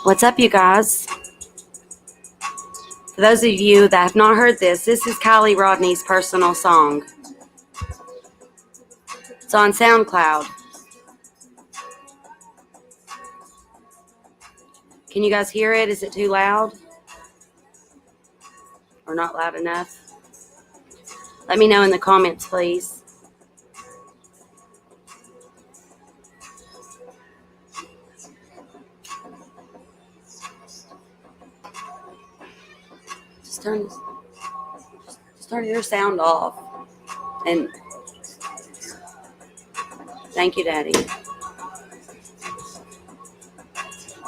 What's up, you guys? For those of you that have not heard this is Kiely Rodni's personal song. It's on SoundCloud. Can you guys hear it? Is it too loud? Or not loud enough? Let me know in the comments, please. Just turn your sound off. And thank you, Daddy.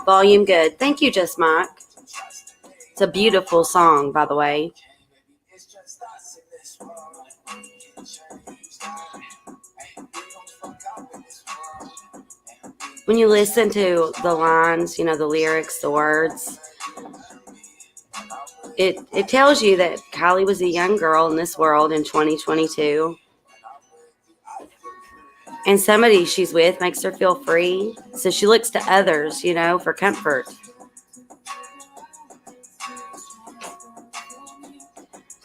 Volume good. Thank you, Just Mike. It's a beautiful song, by the way. When you listen to the lines, the lyrics, the words, it tells you that Kiely was a young girl in this world in 2022. And somebody she's with makes her feel free. So she looks to others, for comfort.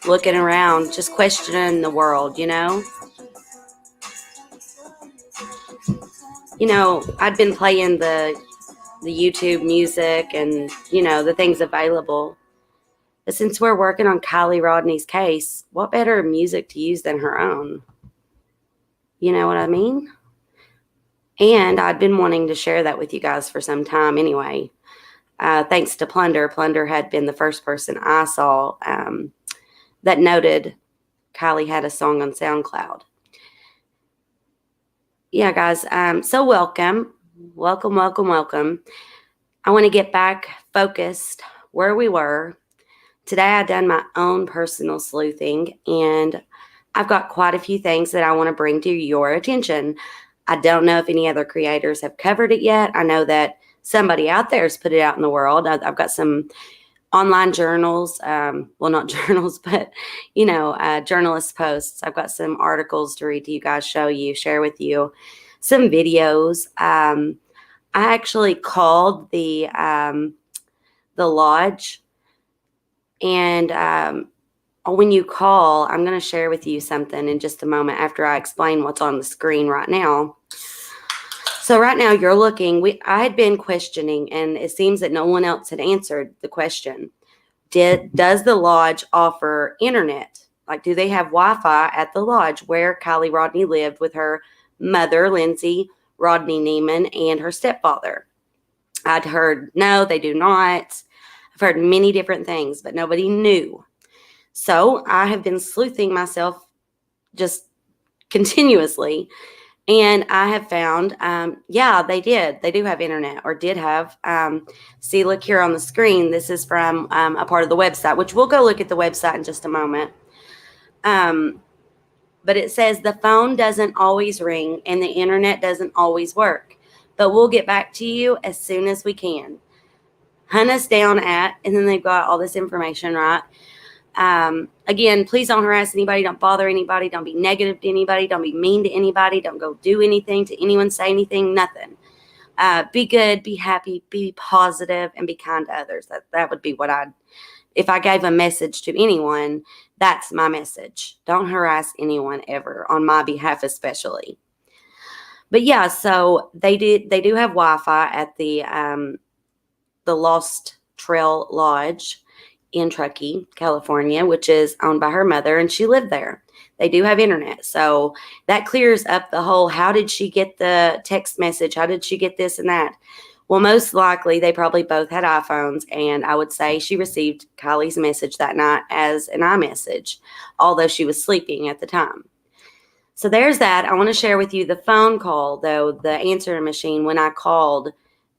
Looking around, just questioning the world, I'd been playing the YouTube music and, the things available. But since we're working on Kiely Rodni's case, what better music to use than her own? You know what I mean? And I'd been wanting to share that with you guys for some time anyway. Thanks to Plunder. Plunder had been the first person I saw that noted Kiely had a song on SoundCloud. Yeah, guys. So welcome. Welcome. I want to get back focused where we were. Today I've done my own personal sleuthing, and I've got quite a few things that I want to bring to your attention. I don't know if any other creators have covered it yet. I know that somebody out there has put it out in the world. I've got some online journals, well, not journals, but, journalist posts. I've got some articles to read to you guys, share with you some videos. I actually called the lodge, and when you call, I'm going to share with you something in just a moment after I explain what's on the screen right now. So right now you're looking, I had been questioning, and it seems that no one else had answered the question. Does the lodge offer internet? Like, do they have Wi-Fi at the lodge where Kiely Rodni lived with her mother, Lindsay Rodni Neiman, and her stepfather? I'd heard, no, they do not. I've heard many different things, but nobody knew. So I have been sleuthing myself just continuously. And I have found, they did. They do have internet, or did have. See, look here on the screen. This is from a part of the website, which we'll go look at the website in just a moment. But it says the phone doesn't always ring and the internet doesn't always work. But we'll get back to you as soon as we can. Hunt us down at, and then they've got all this information, right? Again, please don't harass anybody. Don't bother anybody. Don't be negative to anybody. Don't be mean to anybody. Don't go do anything to anyone, say anything, nothing. Be good, be happy, be positive, and be kind to others. That would be what if I gave a message to anyone, that's my message. Don't harass anyone ever, on my behalf especially. But yeah, so they do have Wi-Fi at the Lost Trail Lodge in Truckee, California, which is owned by her mother, and she lived there. They do have internet. So that clears up the whole, how did she get the text message? How did she get this and that? Well, most likely they probably both had iPhones, and I would say she received Kiely's message that night as an iMessage, although she was sleeping at the time. So there's that. I want to share with you the phone call, though, the answering machine, when I called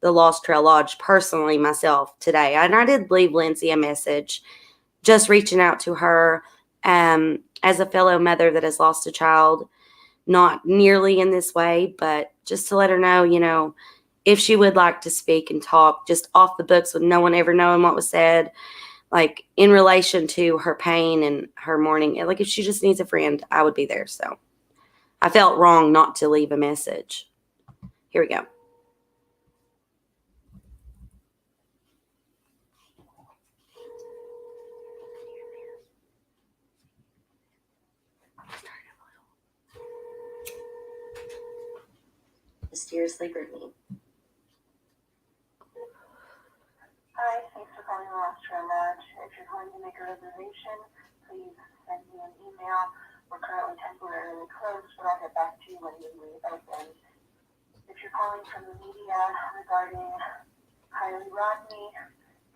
the Lost Trail Lodge personally myself today. And I did leave Lindsay a message, just reaching out to her as a fellow mother that has lost a child, not nearly in this way, but just to let her know, if she would like to speak and talk just off the books with no one ever knowing what was said, like in relation to her pain and her mourning, like if she just needs a friend, I would be there. So I felt wrong not to leave a message. Here we go. Mysteriously Brittany. Hi, thanks for calling the Lobster Lodge. If you're calling to make a reservation, please send me an email. We're currently temporarily closed, but I'll get back to you when we reopen. If you're calling from the media regarding Kiely Rodni,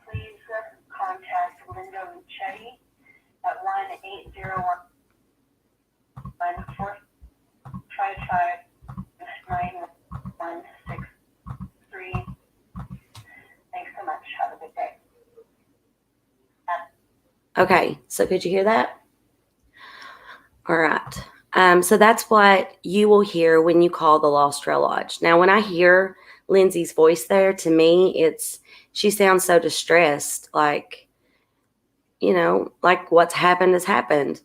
please contact Linda Lucetti at 1-801-455-9163. Thanks so much. Have a good day. Okay, so could you hear that? All right. So that's what you will hear when you call the Lost Trail Lodge. Now, when I hear Lindsay's voice there, to me, she sounds so distressed, like, like what's happened has happened.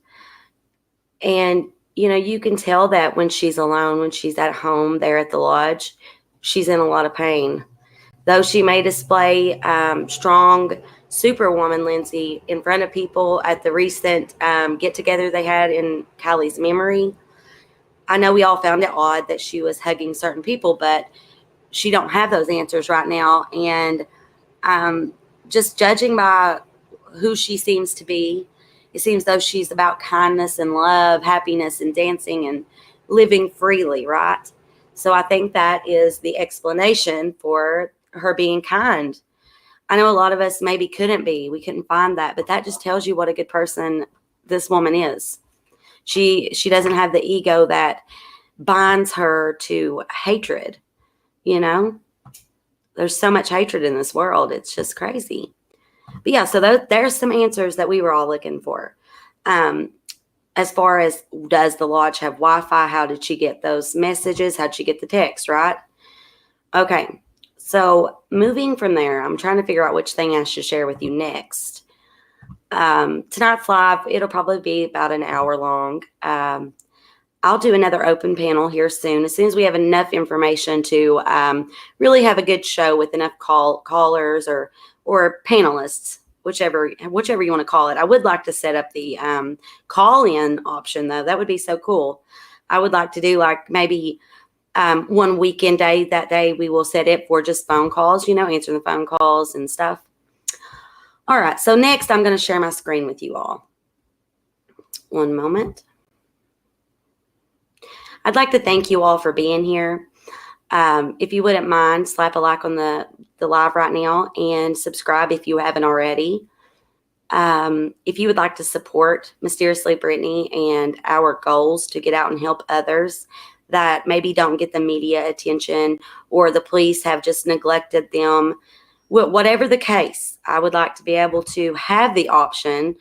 And, you can tell that when she's alone, when she's at home there at the lodge, she's in a lot of pain. Though she may display strong superwoman Lindsay in front of people at the recent get-together they had in Kylie's memory, I know we all found it odd that she was hugging certain people, but she don't have those answers right now. And just judging by who she seems to be, it seems though she's about kindness and love, happiness and dancing and living freely, right? So I think that is the explanation for her being kind. I know a lot of us maybe couldn't be. We couldn't find that, but that just tells you what a good person this woman is. She doesn't have the ego that binds her to hatred, There's so much hatred in this world. It's just crazy. But yeah, so there's some answers that we were all looking for. As far as, does the lodge have Wi-Fi? How did she get those messages? How'd she get the text, right? Okay, so moving from there, I'm trying to figure out which thing I should share with you next. Tonight's live, it'll probably be about an hour long. I'll do another open panel here soon as we have enough information to really have a good show with enough callers or panelists, whichever you want to call it. I would like to set up the call-in option, though. That would be so cool. I would like to do like maybe one weekend day. That day we will set it for just phone calls, answering the phone calls and stuff. All right, so next I'm going to share my screen with you all. One moment. I'd like to thank you all for being here. If you wouldn't mind, slap a like on the live right now and subscribe if you haven't already. If you would like to support Mysteriously Brittany and our goals to get out and help others that maybe don't get the media attention or the police have just neglected them, whatever the case, I would like to be able to have the option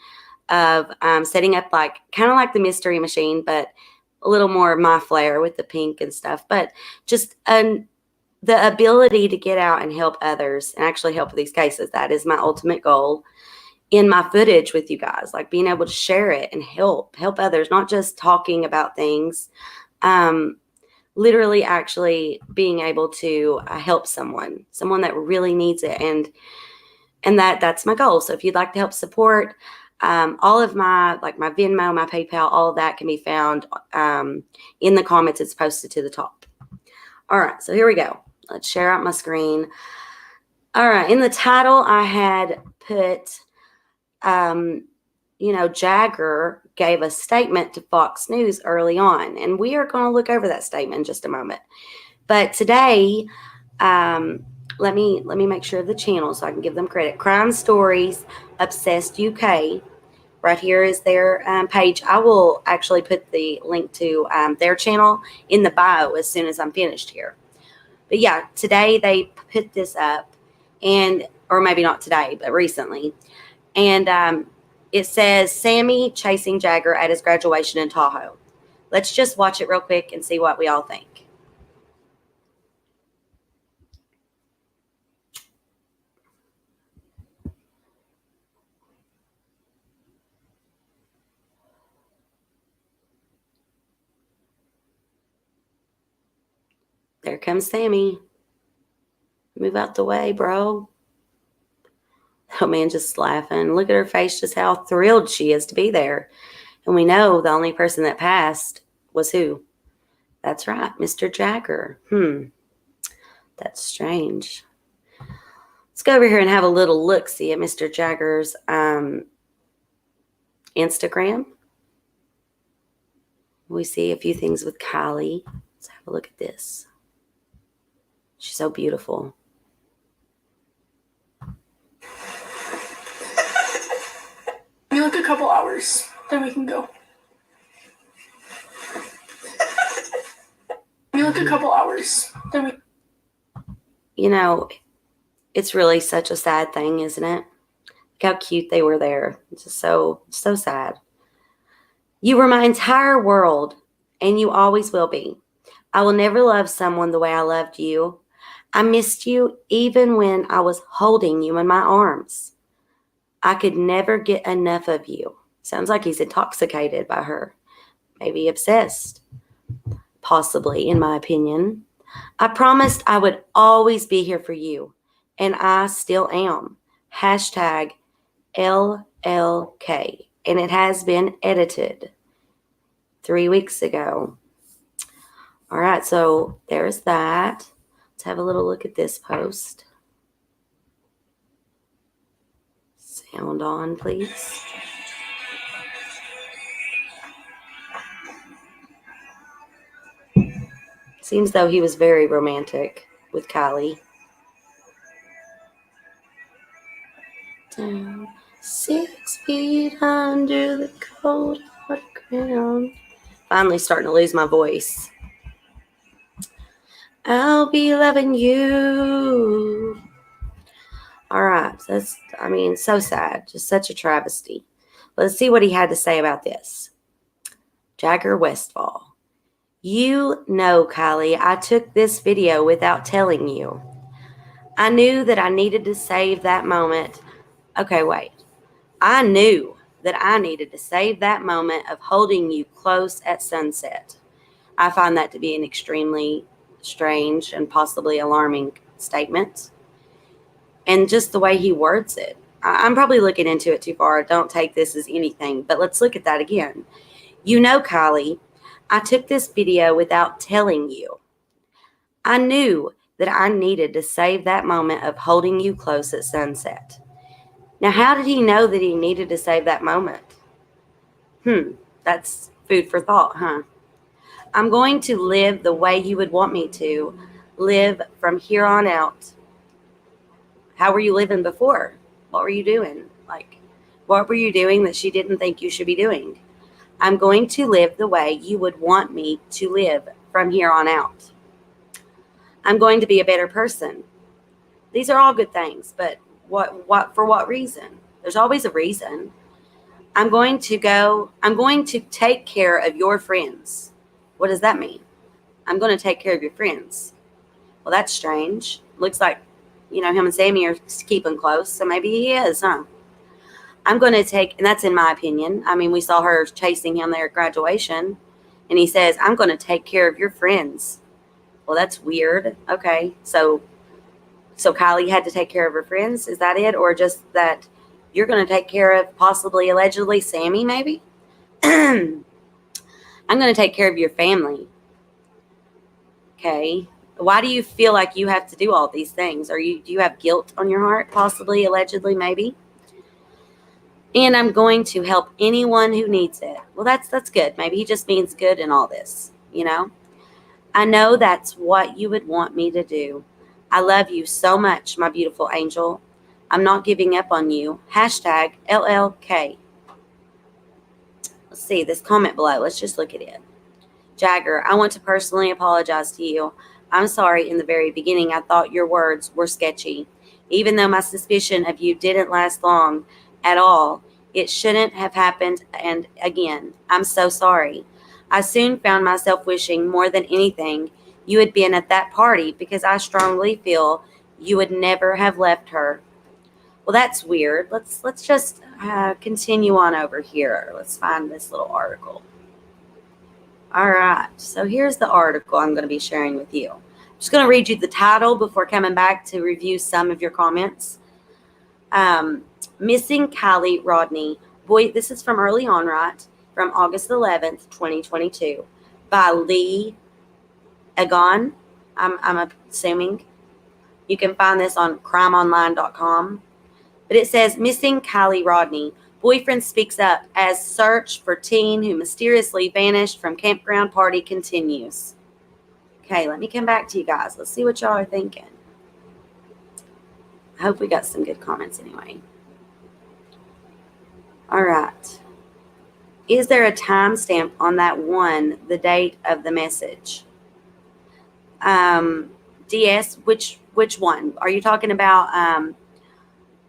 of setting up kind of like the mystery machine, but a little more my flair with the pink and stuff, but just the ability to get out and help others and actually help with these cases. That is my ultimate goal in my footage with you guys, like being able to share it and help others, not just talking about things, literally actually being able to help someone that really needs it. And that's my goal. So if you'd like to help support, all of my Venmo, my PayPal, all of that can be found in the comments. It's posted to the top. All right, so here we go. Let's share out my screen. All right, in the title, I had put, Jagger gave a statement to Fox News early on, and we are going to look over that statement in just a moment. But today, let me make sure of the channel so I can give them credit. Crime Stories Obsessed UK. Right here is their page. I will actually put the link to their channel in the bio as soon as I'm finished here. But yeah, today they put this up, or maybe not today, but recently. And it says, Sammy chasing Jagger at his graduation in Tahoe. Let's just watch it real quick and see what we all think. There comes Sammy. Move out the way, bro. Oh, man, just laughing. Look at her face, just how thrilled she is to be there. And we know the only person that passed was who? That's right, Mr. Jagger. That's strange. Let's go over here and have a little look-see at Mr. Jagger's Instagram. We see a few things with Kylie. Let's have a look at this. She's so beautiful. Give me like a couple hours, then we can go. Give me like a couple hours, then we... You know, it's really such a sad thing, isn't it? Look how cute they were there. It's just so sad. You were my entire world, and you always will be. I will never love someone the way I loved you. I missed you even when I was holding you in my arms. I could never get enough of you. Sounds like he's intoxicated by her. Maybe obsessed. Possibly, in my opinion. I promised I would always be here for you, and I still am. Hashtag LLK. And it has been edited 3 weeks ago. All right, so there's that. Let's have a little look at this post. Sound on, please. Seems though he was very romantic with Kylie. Down 6 feet under the cold hard ground. Finally starting to lose my voice. I'll be loving you. All right. That's, so sad. Just such a travesty. Let's see what he had to say about this. Jagger Westfall. You know, Kylie, I took this video without telling you. I knew that I needed to save that moment. Okay, wait. I knew that I needed to save that moment of holding you close at sunset. I find that to be an extremely strange and possibly alarming statement. And just the way he words it. I'm probably looking into it too far. Don't take this as anything, but let's look at that again. You know, Kylie, I took this video without telling you. I knew that I needed to save that moment of holding you close at sunset. Now, how did he know that he needed to save that moment? That's food for thought, huh? I'm going to live the way you would want me to live from here on out. How were you living before? What were you doing? What were you doing that she didn't think you should be doing? I'm going to live the way you would want me to live from here on out. I'm going to be a better person. These are all good things, but for what reason? There's always a reason. I'm going to take care of your friends. What does that mean? I'm going to take care of your friends. Well, that's strange. Looks like, him and Sammy are keeping close, so maybe he is, huh? I'm going to take, and that's in my opinion. We saw her chasing him there at graduation, and he says, I'm going to take care of your friends. Well, that's weird. Okay, so Kylie had to take care of her friends. Is that it? Or just that you're going to take care of possibly, allegedly, Sammy, maybe? I'm going to take care of your family. Okay. Why do you feel like you have to do all these things? Do you have guilt on your heart? Possibly, allegedly, maybe? And I'm going to help anyone who needs it. Well, that's good. Maybe he just means good in all this, I know that's what you would want me to do. I love you so much, my beautiful angel. I'm not giving up on you. Hashtag LLK. Let's see this comment below. Let's just look at it. Jagger, I want to personally apologize to you. I'm sorry in the very beginning I thought your words were sketchy. Even though my suspicion of you didn't last long at all, it shouldn't have happened. And again, I'm so sorry. I soon found myself wishing more than anything you had been at that party because I strongly feel you would never have left her. Well, that's weird. Let's just continue on over here. Let's find this little article. All right. So here's the article I'm going to be sharing with you. I'm just going to read you the title before coming back to review some of your comments. Missing Kiely Rodni. Boy, this is from early on, right? From August 11th, 2022. By Lee Agon, I'm assuming. You can find this on crimeonline.com. But it says, missing Kiely Rodni. Boyfriend speaks up as search for teen who mysteriously vanished from campground party continues. Okay, let me come back to you guys. Let's see what y'all are thinking. I hope we got some good comments anyway. All right. Is there a timestamp on that one, the date of the message? DS, which one? Are you talking about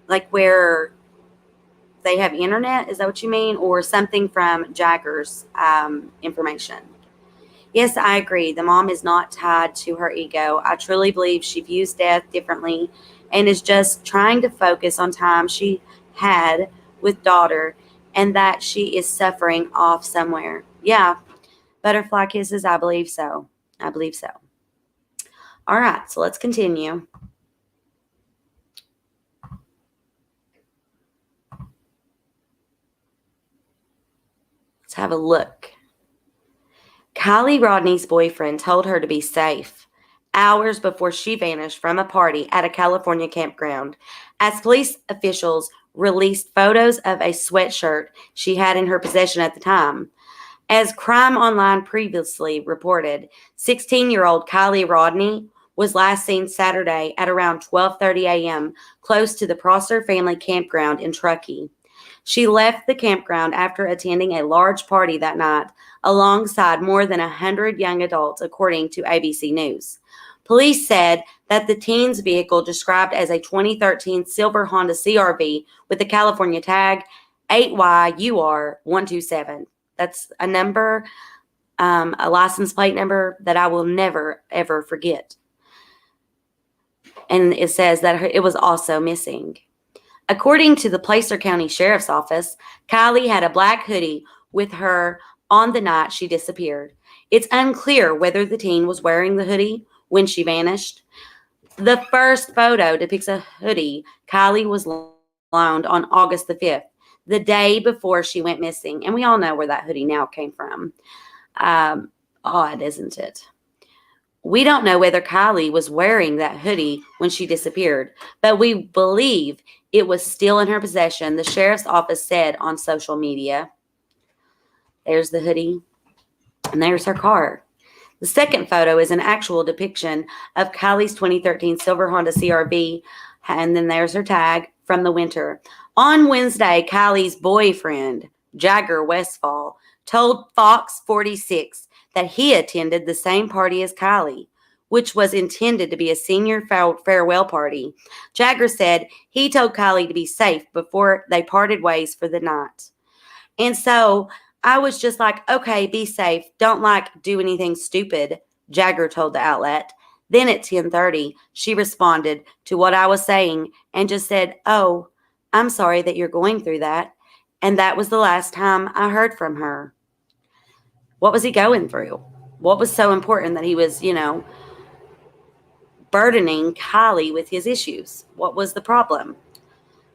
like where they have internet? Is that what you mean? Or something from Jagger's information? Yes, I agree. The mom is not tied to her ego. I truly believe she views death differently and is just trying to focus on time she had with daughter and that she is suffering off somewhere. Yeah, butterfly kisses, I believe so. I believe so. All right, so let's continue. Let's have a look. Kiely Rodni's boyfriend told her to be safe hours before she vanished from a party at a California campground, as police officials released photos of a sweatshirt she had in her possession at the time. As Crime Online previously reported, 16-year-old Kiely Rodni was last seen Saturday at around 12:30 a.m. close to the Prosser family campground in Truckee. She left the campground after attending a large party that night alongside more than 100 young adults, according to ABC News. Police said that the teen's vehicle, described as a 2013 silver Honda CRV with the California tag 8YUR127. That's a number, a license plate number that I will never, ever forget. And it says that it was also missing. According to the Placer County Sheriff's Office, Kiely had a black hoodie with her on the night she disappeared. It's unclear whether the teen was wearing the hoodie when she vanished. The first photo depicts a hoodie Kiely was loaned on August the 5th, the day before she went missing. And we all know where that hoodie now came from. Odd, isn't it? We don't know whether Kiely was wearing that hoodie when she disappeared, but we believe it was still in her possession, the sheriff's office said on social media. There's the hoodie, and there's her car. The second photo is an actual depiction of Kiely's 2013 silver Honda CRV, and then there's her tag from the winter. On Wednesday, Kiely's boyfriend, Jagger Westfall, told Fox 46 that he attended the same party as Kiely, which was intended to be a senior farewell party. Jagger said he told Kiely to be safe before they parted ways for the night. And so I was just like, okay, be safe. Don't do anything stupid, Jagger told the outlet. Then at 10:30, she responded to what I was saying and just said, oh, I'm sorry that you're going through that. And that was the last time I heard from her. What was he going through? What was so important that he was, burdening Kiely with his issues? What was the problem?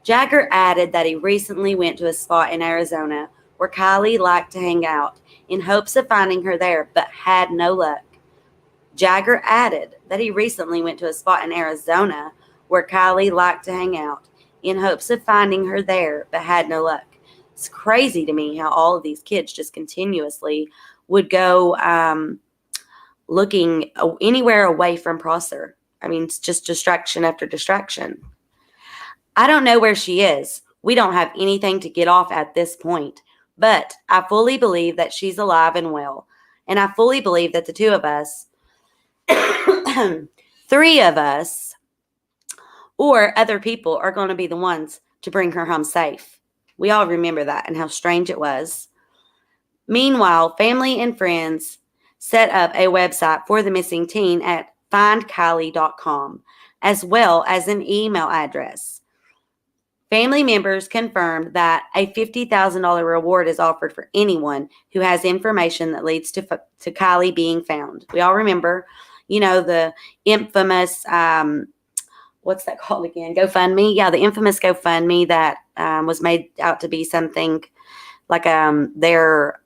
Jagger added that he recently went to a spot in Arizona where Kiely liked to hang out in hopes of finding her there, but had no luck. Jagger added that he recently went to a spot in Arizona where Kiely liked to hang out in hopes of finding her there, but had no luck. It's crazy to me how all of these kids just continuously would go looking anywhere away from Prosser. I mean, it's just distraction after distraction. I don't know where she is. We don't have anything to get off at this point. But I fully believe that she's alive and well. And I fully believe that the two of us, three of us, or other people are going to be the ones to bring her home safe. We all remember that and how strange it was. Meanwhile, family and friends set up a website for the missing teen at findkiely.com, as well as an email address. Family members confirmed that a $50,000 reward is offered for anyone who has information that leads to Kiely being found. We all remember, the infamous, what's that called again? GoFundMe. Yeah, the infamous GoFundMe that was made out to be something like their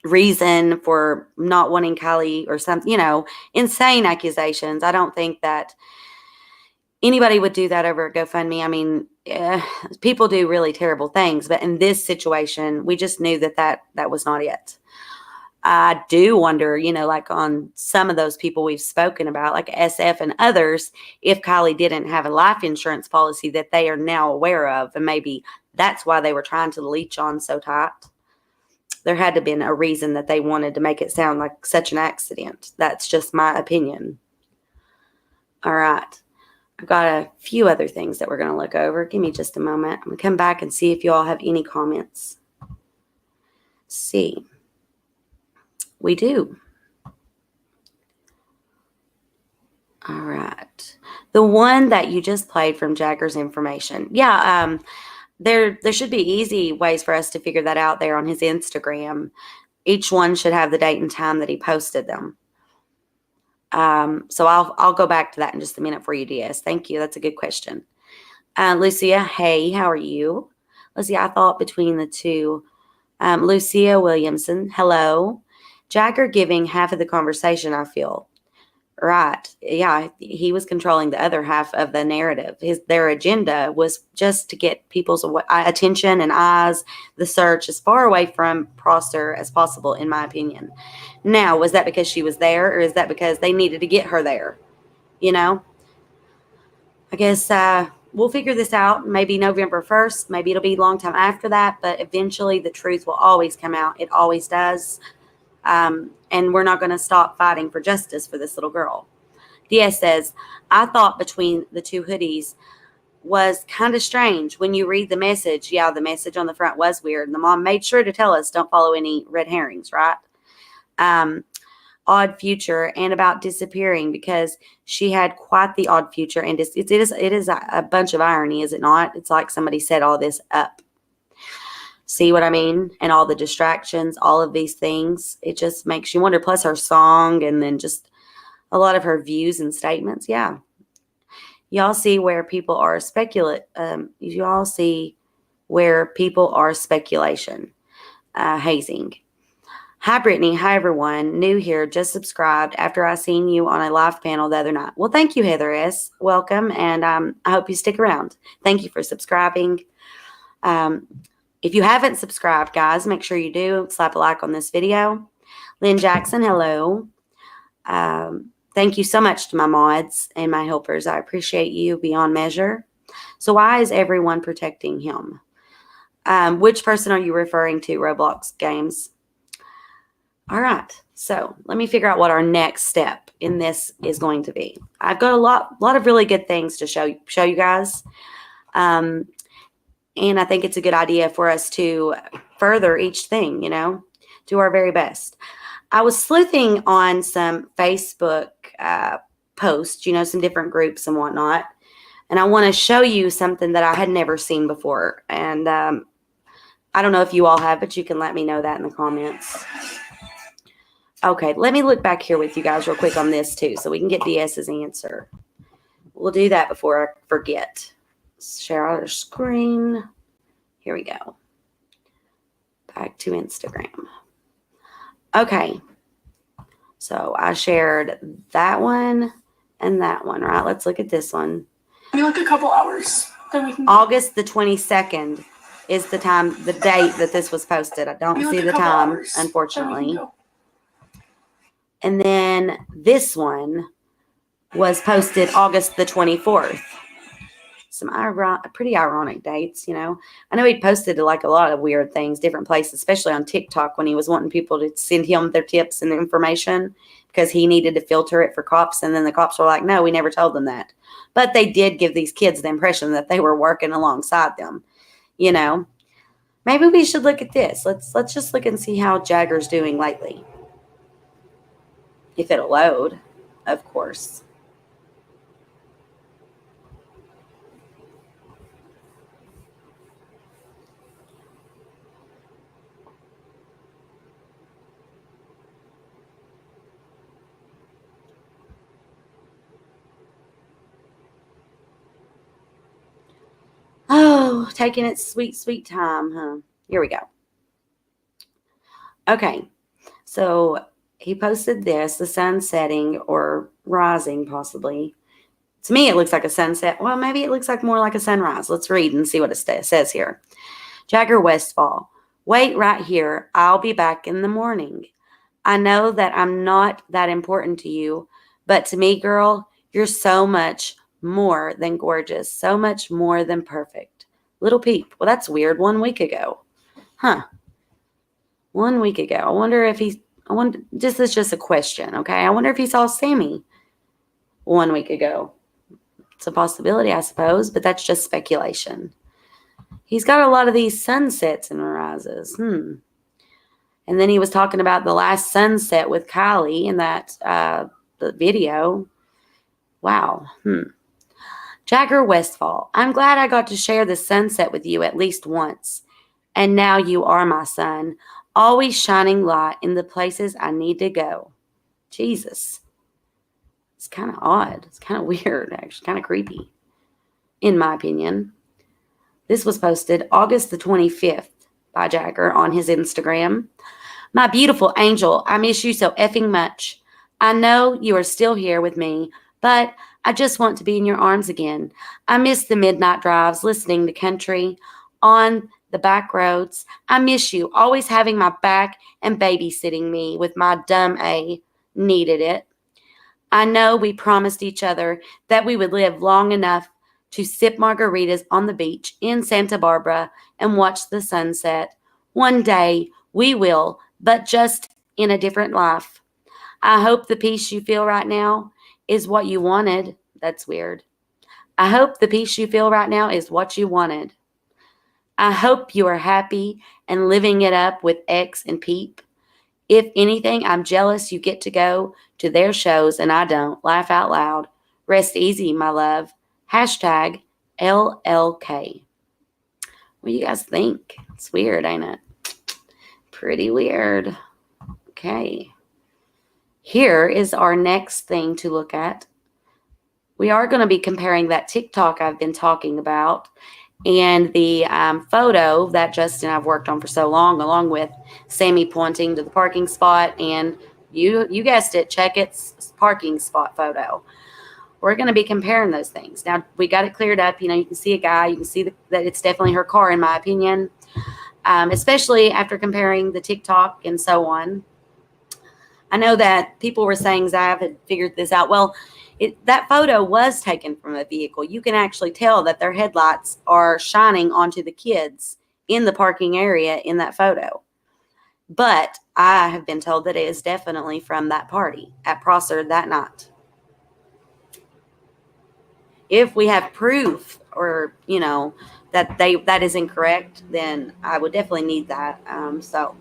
reason for not wanting Kiely or something, insane accusations. I don't think that anybody would do that over a GoFundMe. I mean, people do really terrible things, but in this situation, we just knew that was not it. I do wonder, like on some of those people we've spoken about, like SF and others, if Kiely didn't have a life insurance policy that they are now aware of, and maybe that's why they were trying to leech on so tight. There had to have been a reason that they wanted to make it sound like such an accident. That's just my opinion. All right. I've got a few other things that we're going to look over. Give me just a moment. I'm going to come back and see if you all have any comments. Let's see. We do. All right. The one that you just played from Jagger's information. Yeah, there should be easy ways for us to figure that out there on his Instagram. Each one should have the date and time that he posted them. So I'll go back to that in just a minute for you, DS. Thank you. That's a good question. Lucia, hey, how are you? Let's see. I thought between the two. Lucia Williamson, hello. Jagger giving half of the conversation, I feel. Right. Yeah, he was controlling the other half of the narrative. Their agenda was just to get people's attention and eyes, the search as far away from Prosser as possible, in my opinion. Now, was that because she was there, or is that because they needed to get her there? I guess we'll figure this out. Maybe November 1st. Maybe it'll be a long time after that, but eventually the truth will always come out. It always does. And we're not going to stop fighting for justice for this little girl. DS says, I thought between the two hoodies was kind of strange. When you read the message, yeah, the message on the front was weird. And the mom made sure to tell us, don't follow any red herrings, right? Odd future and about disappearing, because she had quite the odd future. And it is a bunch of irony, is it not? It's like somebody set all this up. See what I mean? And all the distractions, all of these things, it just makes you wonder. Plus her song, and then just a lot of her views and statements. Yeah. Y'all see where people are y'all see where people are speculation. Hazing. Hi, Brittany. Hi, everyone. New here. Just subscribed after I seen you on a live panel the other night. Well, thank you, Heather S. Welcome. And I hope you stick around. Thank you for subscribing. If you haven't subscribed, guys, make sure you do. Slap a like on this video. Lynn Jackson, hello. Thank you so much to my mods and my helpers. I appreciate you beyond measure. So why is everyone protecting him? Which person are you referring to, Roblox Games? All right. So let me figure out what our next step in this is going to be. I've got a lot of really good things to show you guys. And I think it's a good idea for us to further each thing, do our very best. I was sleuthing on some Facebook posts, some different groups and whatnot. And I want to show you something that I had never seen before. And I don't know if you all have, but you can let me know that in the comments. Okay, let me look back here with you guys real quick on this too, so we can get DS's answer. We'll do that before I forget. Share our screen. Here we go. Back to Instagram. Okay. So I shared that one and that one, right? Let's look at this one. Maybe like a couple hours. Then we can August the 22nd is the date that this was posted. I don't see the time, unfortunately. And then this one was posted August the 24th. Some pretty ironic dates, I know he posted like a lot of weird things, different places, especially on TikTok when he was wanting people to send him their tips and information because he needed to filter it for cops. And then the cops were like, no, we never told them that. But they did give these kids the impression that they were working alongside them, Maybe we should look at this. Let's just look and see how Jagger's doing lately. If it'll load, of course. Oh, taking its sweet, sweet time, huh? Here we go. Okay, so he posted this, the sun setting or rising possibly. To me, it looks like a sunset. Well, maybe it looks like more like a sunrise. Let's read and see what it says here. Jagger Westfall. Wait right here. I'll be back in the morning. I know that I'm not that important to you, but to me, girl, you're so much more than gorgeous, so much more than perfect. Little Peep. Well, that's weird. 1 week ago. Huh. 1 week ago. I wonder, this is just a question, okay? I wonder if he saw Sammy 1 week ago. It's a possibility, I suppose, but that's just speculation. He's got a lot of these sunsets and rises. And then he was talking about the last sunset with Kylie in that the video. Wow. Jagger Westfall. I'm glad I got to share the sunset with you at least once. And now you are my sun, always shining light in the places I need to go. Jesus. It's kind of odd. It's kind of weird, actually. Kind of creepy, in my opinion. This was posted August the 25th by Jagger on his Instagram. My beautiful angel, I miss you so effing much. I know you are still here with me, but I just want to be in your arms again. I miss the midnight drives, listening to country on the back roads. I miss you, always having my back and babysitting me with my dumb A. Needed it. I know we promised each other that we would live long enough to sip margaritas on the beach in Santa Barbara and watch the sunset. One day we will, but just in a different life. I hope the peace you feel right now is what you wanted. That's weird. I hope the peace you feel right now is what you wanted. I hope you are happy and living it up with X and Peep. If anything, I'm jealous you get to go to their shows and I don't. Laugh out loud. Rest easy, my love. Hashtag LLK. What do you guys think? It's weird, ain't it? Pretty weird. Okay. Here is our next thing to look at. We are going to be comparing that TikTok I've been talking about and the photo that Justin and I've worked on for so long, along with Sammy pointing to the parking spot and you guessed it, Check-It's parking spot photo. We're going to be comparing those things. Now, we got it cleared up. You know, you can see a guy. You can see that it's definitely her car, in my opinion, especially after comparing the TikTok and so on. I know that people were saying Zav had figured this out. Well, that photo was taken from a vehicle. You can actually tell that their headlights are shining onto the kids in the parking area in that photo. But I have been told that it is definitely from that party at Prosser that night. If we have proof or, you know, that is incorrect, then I would definitely need that. So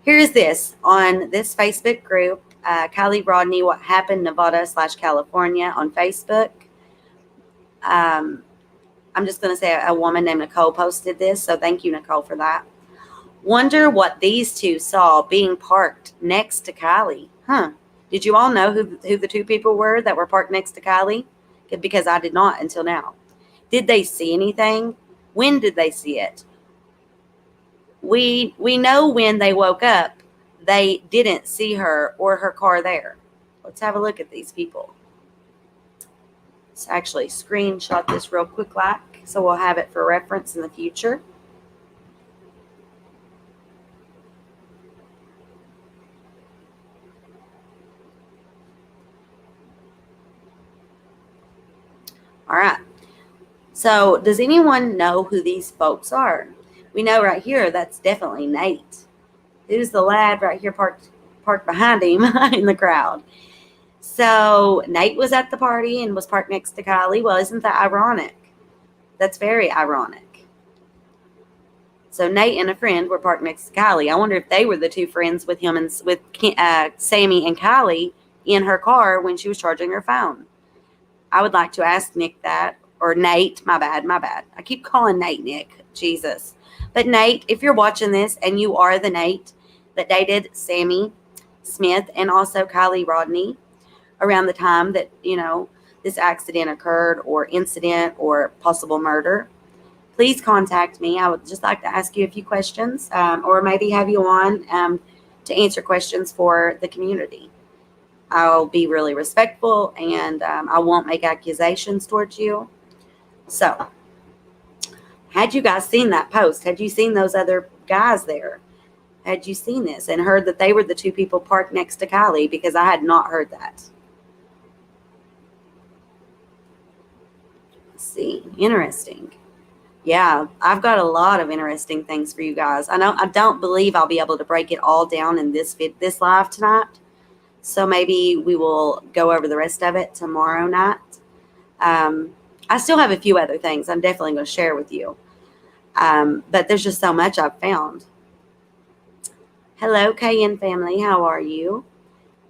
here's this on this Facebook group, Kiely Rodni, What Happened, Nevada/California on Facebook. I'm just going to say a woman named Nicole posted this. So thank you, Nicole, for that. Wonder what these two saw being parked next to Kiely. Did you all know who the two people were that were parked next to Kiely? Because I did not until now. Did they see anything? When did they see it? We know when they woke up, they didn't see her or her car there. Let's have a look at these people. Let's actually screenshot this real quick, so we'll have it for reference in the future. All right. So does anyone know who these folks are? We know right here that's definitely Nate. Who's the lad right here parked behind him in the crowd? So Nate was at the party and was parked next to Kiely. Well, isn't that ironic? That's very ironic. So Nate and a friend were parked next to Kiely. I wonder if they were the two friends with him and with Sammy and Kiely in her car when she was charging her phone. I would like to ask Nick that, or Nate. My bad. I keep calling Nate Nick. Jesus. But Nate, if you're watching this and you are the Nate that dated Sammy Smith and also Kiely Rodni around the time that, you know, this accident occurred or incident or possible murder, please contact me. I would just like to ask you a few questions or maybe have you on to answer questions for the community. I'll be really respectful, and I won't make accusations towards you. So, had you guys seen that post? Had you seen those other guys there? Had you seen this and heard that they were the two people parked next to Kiely? Because I had not heard that. Let's see. Interesting. Yeah, I've got a lot of interesting things for you guys. I don't believe I'll be able to break it all down in this live tonight. So maybe we will go over the rest of it tomorrow night. I still have a few other things I'm definitely going to share with you. But there's just so much I've found. Hello, KN family. How are you?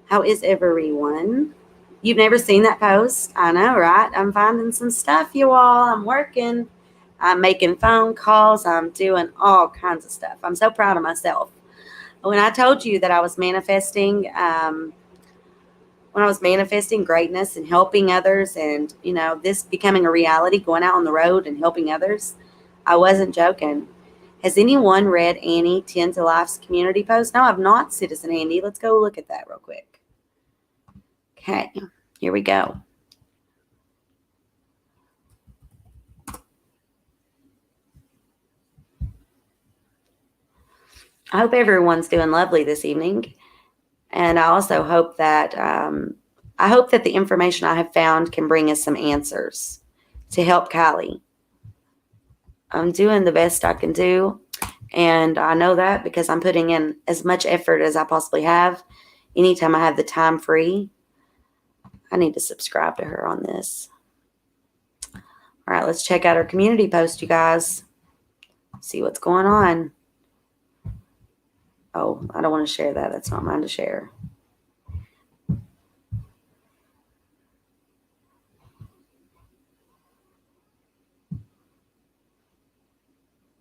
How is everyone? You've never seen that post? I know, right? I'm finding some stuff, you all. I'm working. I'm making phone calls. I'm doing all kinds of stuff. I'm so proud of myself. When I told you that I was manifesting, greatness and helping others, and, this becoming a reality, going out on the road and helping others, I wasn't joking. Has anyone read Annie 10 to Life's community post? No, I've not, Citizen Andy. Let's go look at that real quick. Okay, here we go. I hope everyone's doing lovely this evening. And I also hope that the information I have found can bring us some answers to help Kiely. I'm doing the best I can do. And I know that because I'm putting in as much effort as I possibly have. Anytime I have the time free, I need to subscribe to her on this. All right, let's check out our community post, you guys. See what's going on. Oh, I don't want to share that. That's not mine to share.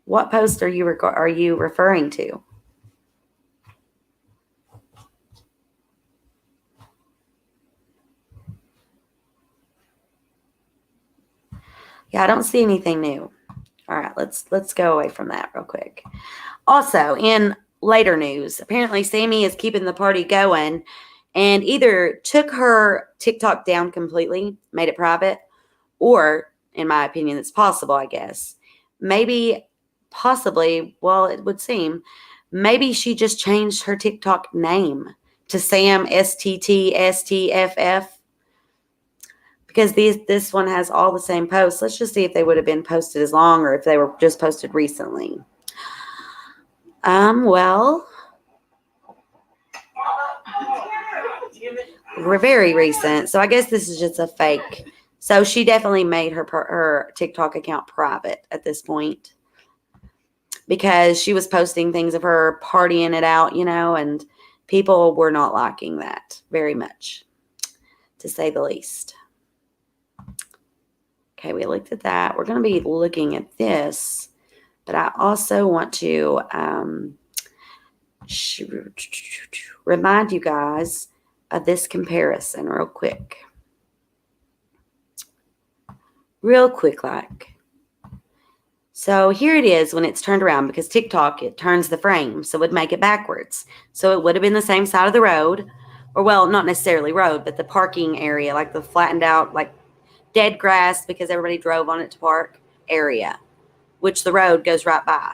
What post are you referring to? Yeah, I don't see anything new. All right, let's go away from that real quick. Also, in later news, apparently Sammy is keeping the party going and either took her TikTok down completely, made it private, or, in my opinion, it's possible, I guess, possibly, well, it would seem, maybe she just changed her TikTok name to Sam STTSTFF, because this one has all the same posts. Let's just see if they would have been posted as long or if they were just posted recently. Well, we're very recent, so I guess this is just a fake. So she definitely made her TikTok account private at this point because she was posting things of her partying it out, and people were not liking that very much, to say the least. Okay, we looked at that. We're going to be looking at this, but I also want to remind you guys of this comparison real quick. Real quick, like. So here it is when it's turned around, because TikTok, it turns the frame, so it would make it backwards. So it would have been the same side of the road, or, well, not necessarily road, but the parking area, like the flattened out, like dead grass because everybody drove on it to park area, which the road goes right by.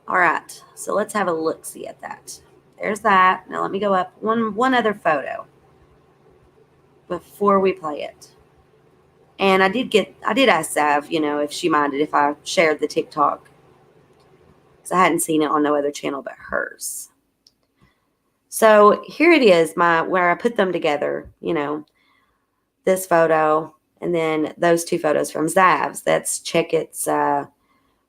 All right, so let's have a look-see at that. There's that. Now let me go up one other photo before we play it. And I did ask Sav, if she minded if I shared the TikTok, because I hadn't seen it on no other channel but hers. So here it is, where I put them together, this photo and then those two photos from Zav's. That's Checkit's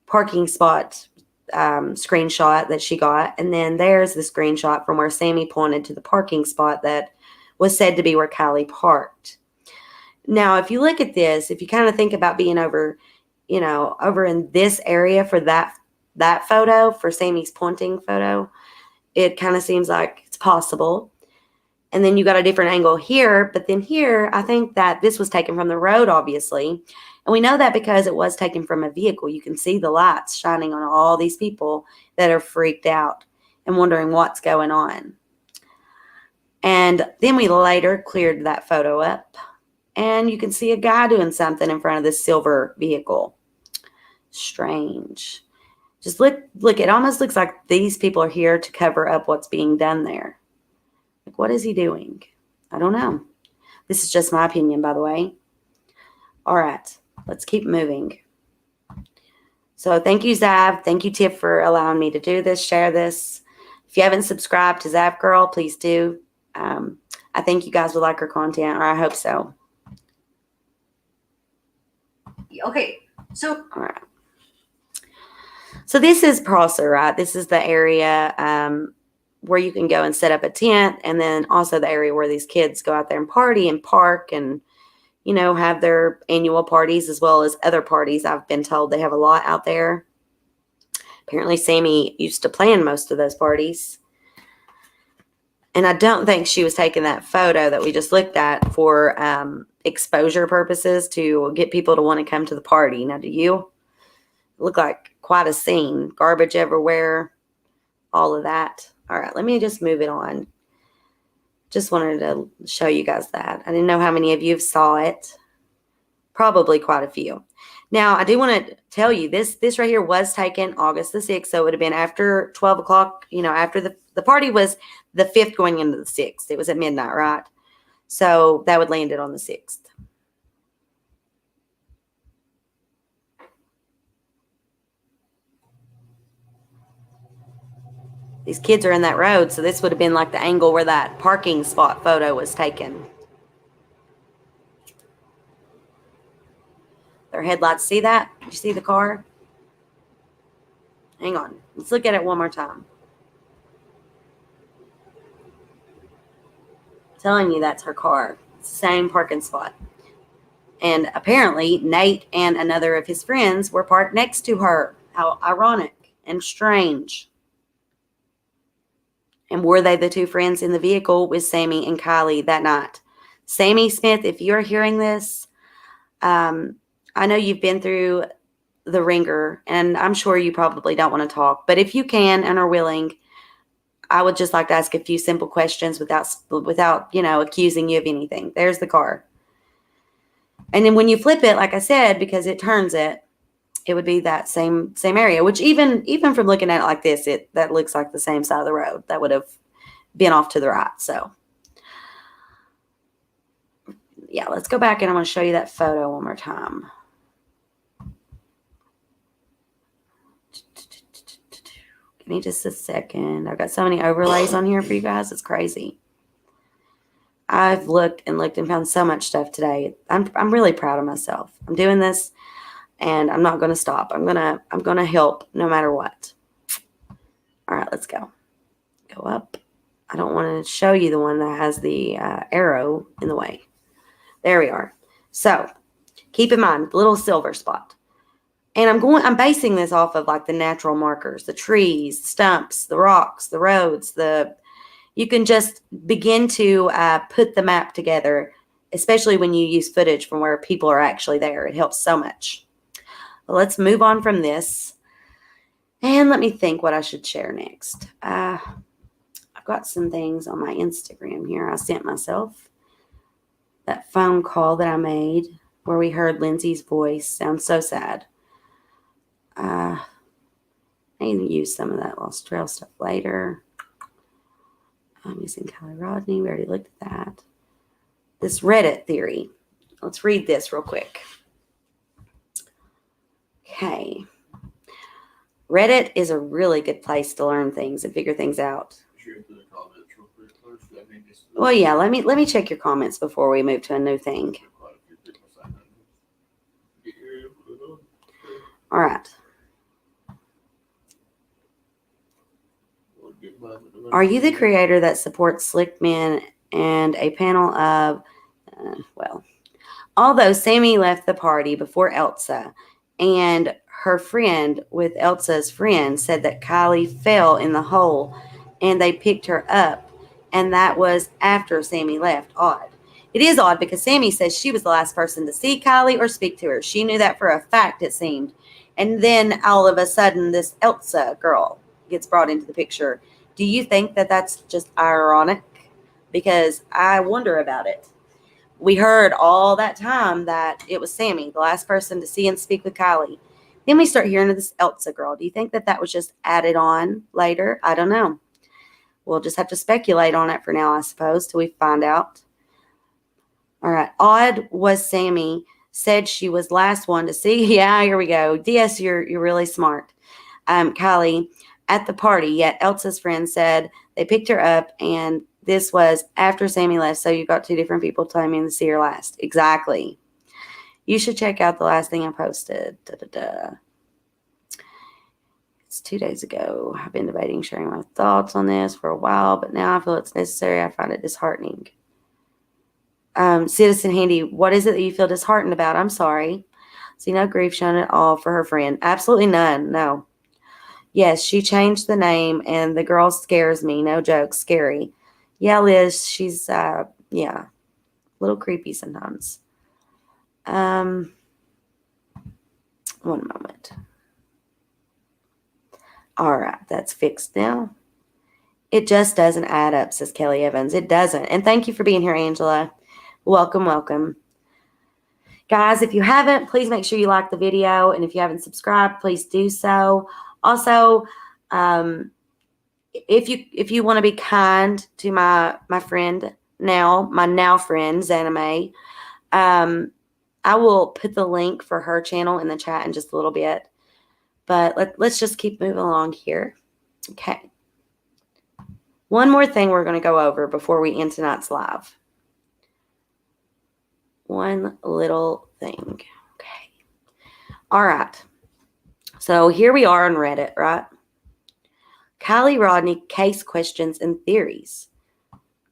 parking spot screenshot that she got. And then there's the screenshot from where Sammy pointed to the parking spot that was said to be where Kiely parked. Now, if you look at this, if you kind of think about being over in this area for that photo, for Sammy's pointing photo, it kind of seems like it's possible. And then you got a different angle here, but then here, I think that this was taken from the road, obviously. And we know that because it was taken from a vehicle. You can see the lights shining on all these people that are freaked out and wondering what's going on. And then we later cleared that photo up, and you can see a guy doing something in front of this silver vehicle. Strange. Just look, it almost looks like these people are here to cover up what's being done there. Like, what is he doing? I don't know. This is just my opinion, by the way. All right, let's keep moving. So thank you, Zav. Thank you, Tiff, for allowing me to do this, share this. If you haven't subscribed to Zav Girl, please do. I think you guys would like her content, or I hope so. Okay, so All right. So this is Prosser, right? This is the area where you can go and set up a tent, and then also the area where these kids go out there and party and park and, you know, have their annual parties as well as other parties. I've been told they have a lot out there. Apparently, Sammy used to plan most of those parties. And I don't think she was taking that photo that we just looked at for exposure purposes to get people to want to come to the party. Now, do you? Look like quite a scene. Garbage everywhere. All of that. All right, let me just move it on. Just wanted to show you guys that. I didn't know how many of you saw it. Probably quite a few. Now, I do want to tell you, this right here was taken August the 6th, so it would have been after 12 o'clock, you know, after the party was the 5th going into the 6th. It was at midnight, right? So that would land it on the 6th. These kids are in that road, so this would have been like the angle where that parking spot photo was taken. Their headlights, see that? Did you see the car? Hang on. Let's look at it one more time. I'm telling you, that's her car. Same parking spot. And apparently, Nate and another of his friends were parked next to her. How ironic and strange. And were they the two friends in the vehicle with Sammy and Kiely that night? Sammy Smith, if you're hearing this, I know you've been through the ringer, and I'm sure you probably don't want to talk. But if you can and are willing, I would just like to ask a few simple questions without you know, accusing you of anything. There's the car. And then when you flip it, like I said, because it turns it, it would be that same area, which even from looking at it like this, that looks like the same side of the road. That would have been off to the right. So yeah, let's go back and I want to show you that photo one more time. Give me just a second. I've got so many overlays on here for you guys. It's crazy. I've looked and found so much stuff today. I'm really proud of myself. I'm doing this. And I'm not going to stop. I'm going to help no matter what. All right, let's go. Go up. I don't want to show you the one that has the arrow in the way. There we are. So keep in mind the little silver spot. And I'm basing this off of like the natural markers, the trees, stumps, the rocks, the roads, you can just begin to put the map together, especially when you use footage from where people are actually there. It helps so much. Let's move on from this. And let me think what I should share next. I've got some things on my Instagram here I sent myself. That phone call that I made where we heard Lindsay's voice sounds so sad. I need to use some of that Lost Trail stuff later. I'm using Kiely Rodni. We already looked at that. This Reddit theory. Let's read this real quick. Okay. Reddit is a really good place to learn things and figure things out. Well, yeah, let me check your comments before we move to a new thing. All right. Are you the creator that supports slick men and a panel of, although Sammy left the party before Elsa, and her friend with Elsa's friend said that Kiely fell in the hole and they picked her up, and that was after Sammy left. Odd. It is odd because Sammy says she was the last person to see Kiely or speak to her. She knew that for a fact, it seemed. And then all of a sudden, this Elsa girl gets brought into the picture. Do you think that that's just ironic? because I wonder about it. We heard all that time that it was Sammy, the last person to see and speak with Kiely. Then we start hearing of this Elsa girl. Do you think that was just added on later? I don't know. We'll just have to speculate on it for now, I suppose, till we find out. All right. Odd was Sammy said she was last one to see. Yeah, here we go. Yes, you're really smart. Kiely at the party, yet Elsa's friend said they picked her up, and this was after Sammy left, so you got two different people telling me to see her last. Exactly. You should check out the last thing I posted. It's 2 days ago. I've been debating sharing my thoughts on this for a while, but now I feel it's necessary. I find it disheartening. Citizen Handy, what is it that you feel disheartened about? I'm sorry. See no grief shown at all for her friend. Absolutely none. No. Yes, she changed the name, and the girl scares me. No joke. Scary. Yeah, Liz, she's, a little creepy sometimes. One moment. All right, that's fixed now. It just doesn't add up, says Kelly Evans. It doesn't. And thank you for being here, Angela. Welcome, welcome. Guys, if you haven't, please make sure you like the video. And if you haven't subscribed, please do so. Also, if you want to be kind to my friend my friend Zanime, I will put the link for her channel in the chat in just a little bit. But let's just keep moving along here. Okay. One more thing we're going to go over before we end tonight's live. One little thing. Okay. All right. So here we are on Reddit, right? Kiely Rodni case questions and theories.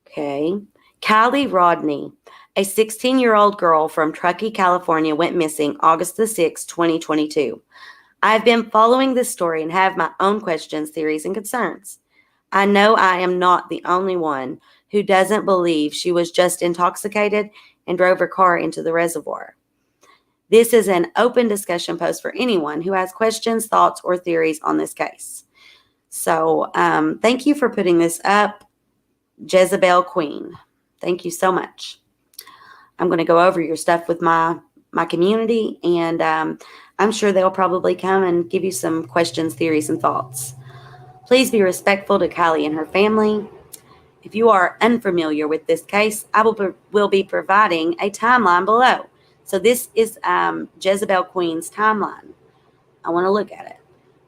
Okay. Kiely Rodni, a 16-year-old girl from Truckee, California, went missing August the 6th, 2022. I've been following this story and have my own questions, theories, and concerns. I know I am not the only one who doesn't believe she was just intoxicated and drove her car into the reservoir. This is an open discussion post for anyone who has questions, thoughts, or theories on this case. So thank you for putting this up, Jezebel Queen. Thank you so much. I'm going to go over your stuff with my community, and I'm sure they'll probably come and give you some questions, theories, and thoughts. Please be respectful to Kiely and her family. If you are unfamiliar with this case, I will be providing a timeline below. So this is Jezebel Queen's timeline. I want to look at it.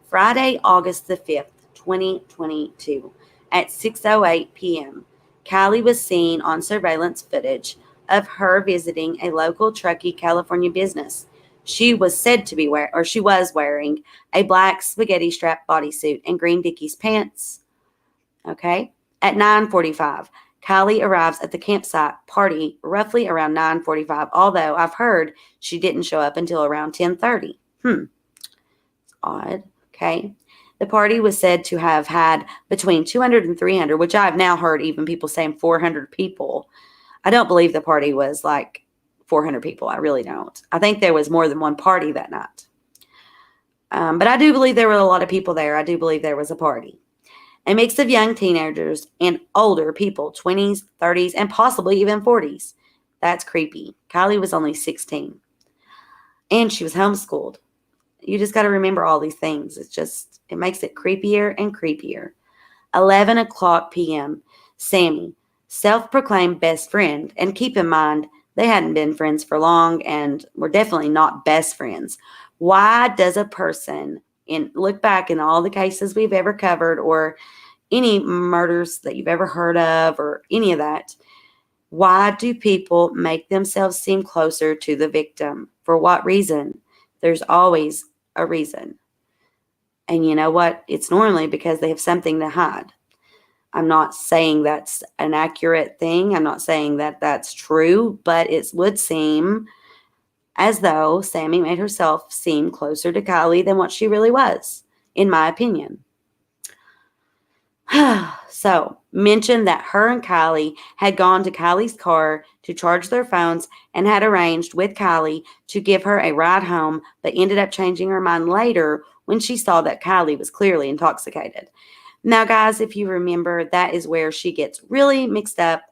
Friday, August the 5th, 2022, at 6:08 p.m., Kiely was seen on surveillance footage of her visiting a local Truckee, California business. She was said to be wearing a black spaghetti strap bodysuit and green Dickies pants. Okay. At 9:45, Kiely arrives at the campsite party roughly around 9:45, although I've heard she didn't show up until around 10:30. It's odd. Okay. The party was said to have had between 200 and 300, which I've now heard even people saying 400 people. I don't believe the party was like 400 people. I really don't. I think there was more than one party that night. But I do believe there were a lot of people there. I do believe there was a party. A mix of young teenagers and older people, 20s, 30s, and possibly even 40s. That's creepy. Kiely was only 16. And she was homeschooled. You just got to remember all these things. It makes it creepier and creepier. 11 o'clock p.m. Sammy, self-proclaimed best friend. And keep in mind, they hadn't been friends for long and were definitely not best friends. Why does a person, look back in all the cases we've ever covered or any murders that you've ever heard of or any of that, why do people make themselves seem closer to the victim? For what reason? There's always a reason. And you know what? It's normally because they have something to hide. I'm not saying that's an accurate thing. I'm not saying that that's true, but it would seem as though Sammy made herself seem closer to Kiely than what she really was, in my opinion. So, mentioned that her and Kiely had gone to Kylie's car to charge their phones and had arranged with Kiely to give her a ride home, but ended up changing her mind later when she saw that Kiely was clearly intoxicated. Now, guys, if you remember, that is where she gets really mixed up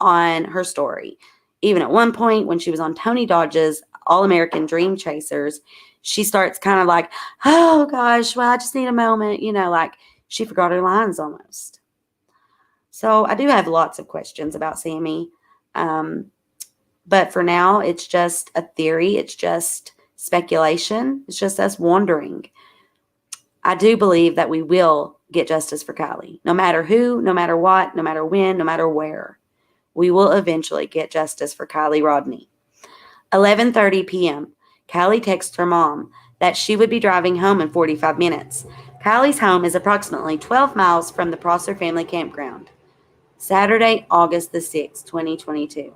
on her story. Even at one point when she was on Tony Dodge's All-American Dream Chasers, she starts kind of like, oh gosh, well, I just need a moment, like she forgot her lines almost. So I do have lots of questions about Sammy. But for now, it's just a theory. It's just speculation. It's just us wondering. I do believe that we will get justice for Kiely. No matter who, no matter what, no matter when, no matter where. We will eventually get justice for Kiely Rodni. 11:30 p.m. Kiely texts her mom that she would be driving home in 45 minutes. Kiely's home is approximately 12 miles from the Prosser family campground. Saturday, August the 6th, 2022.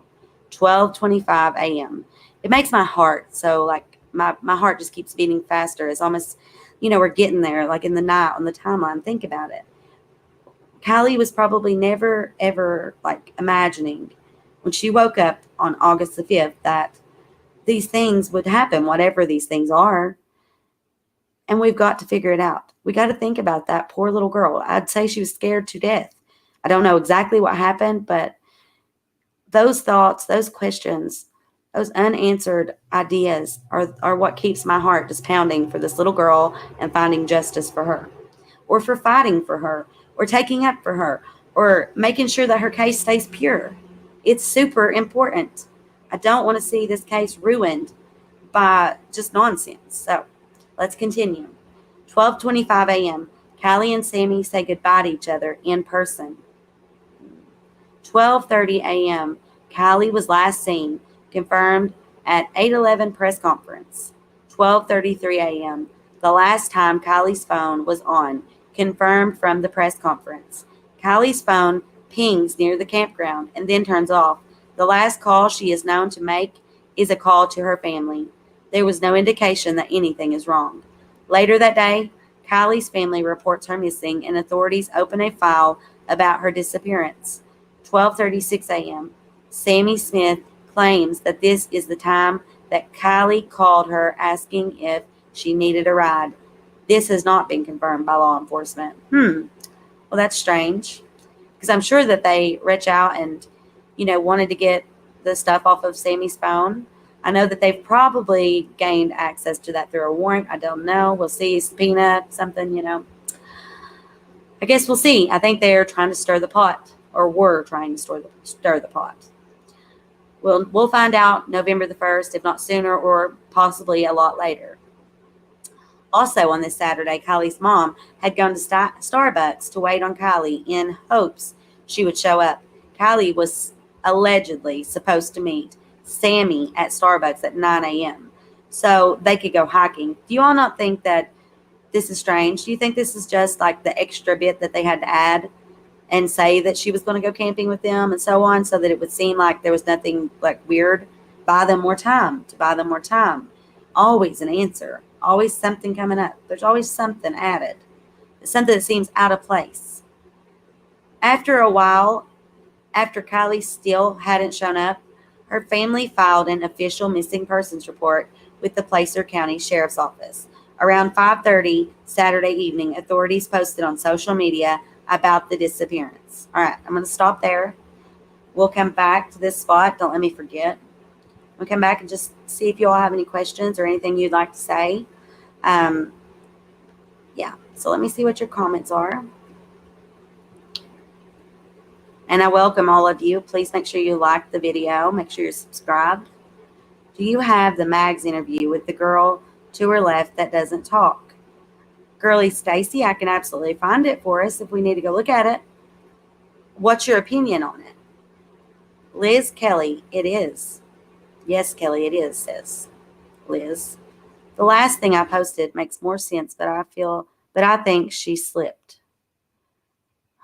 12:25 a.m. It makes my heart so like my heart just keeps beating faster. It's almost, we're getting there, like in the night on the timeline. Think about it. Kiely was probably never ever like imagining when she woke up on August the 5th that these things would happen, whatever these things are. And we've got to figure it out. We got to think about that poor little girl. I'd say she was scared to death. I don't know exactly what happened, but those thoughts, those questions, those unanswered ideas are what keeps my heart just pounding for this little girl and finding justice for her, or for fighting for her, or taking up for her, or making sure that her case stays pure. It's super important. I don't want to see this case ruined by just nonsense. So let's continue. 12:25 a.m. Kiely and Sammy say goodbye to each other in person. 12:30 a.m. Kiely was last seen, confirmed at 8:11 press conference. 12:33 a.m. The last time Kylie's phone was on, confirmed from the press conference. Kylie's phone pings near the campground and then turns off. The last call she is known to make is a call to her family. There was no indication that anything is wrong. Later that day, Kylie's family reports her missing and authorities open a file about her disappearance. 12:36 a.m. Sammy Smith claims that this is the time that Kiely called her asking if she needed a ride. This has not been confirmed by law enforcement. Well, that's strange, because I'm sure that they reached out and, wanted to get the stuff off of Sammy's phone. I know that they've probably gained access to that through a warrant. I don't know. We'll see. Subpoena, something, I guess we'll see. I think they're trying to stir the pot, or were trying to stir the pot. We'll find out November the 1st, if not sooner, or possibly a lot later. Also on this Saturday, Kylie's mom had gone to Starbucks to wait on Kiely in hopes she would show up. Kiely was allegedly supposed to meet Sammy at Starbucks at 9 a.m. so they could go hiking. Do you all not think that this is strange? Do you think this is just like the extra bit that they had to add and say that she was going to go camping with them and so on, so that it would seem like there was nothing like weird? Buy them more time. Always an answer. Always something coming up. There's always something added. Something that seems out of place. After a while, after Kiely still hadn't shown up, her family filed an official missing persons report with the Placer County Sheriff's Office. Around 5:30 Saturday evening, authorities posted on social media about the disappearance. All right, I'm going to stop there. We'll come back to this spot. Don't let me forget. We'll come back and just see if you all have any questions or anything you'd like to say. So let me see what your comments are. And I welcome all of you. Please make sure you like the video. Make sure you're subscribed. Do you have the Mags interview with the girl to her left that doesn't talk? Girly Stacy, I can absolutely find it for us if we need to go look at it. What's your opinion on it? Liz Kelly, it is. Yes, Kelly, it is, says Liz. The last thing I posted makes more sense, but I think she slipped.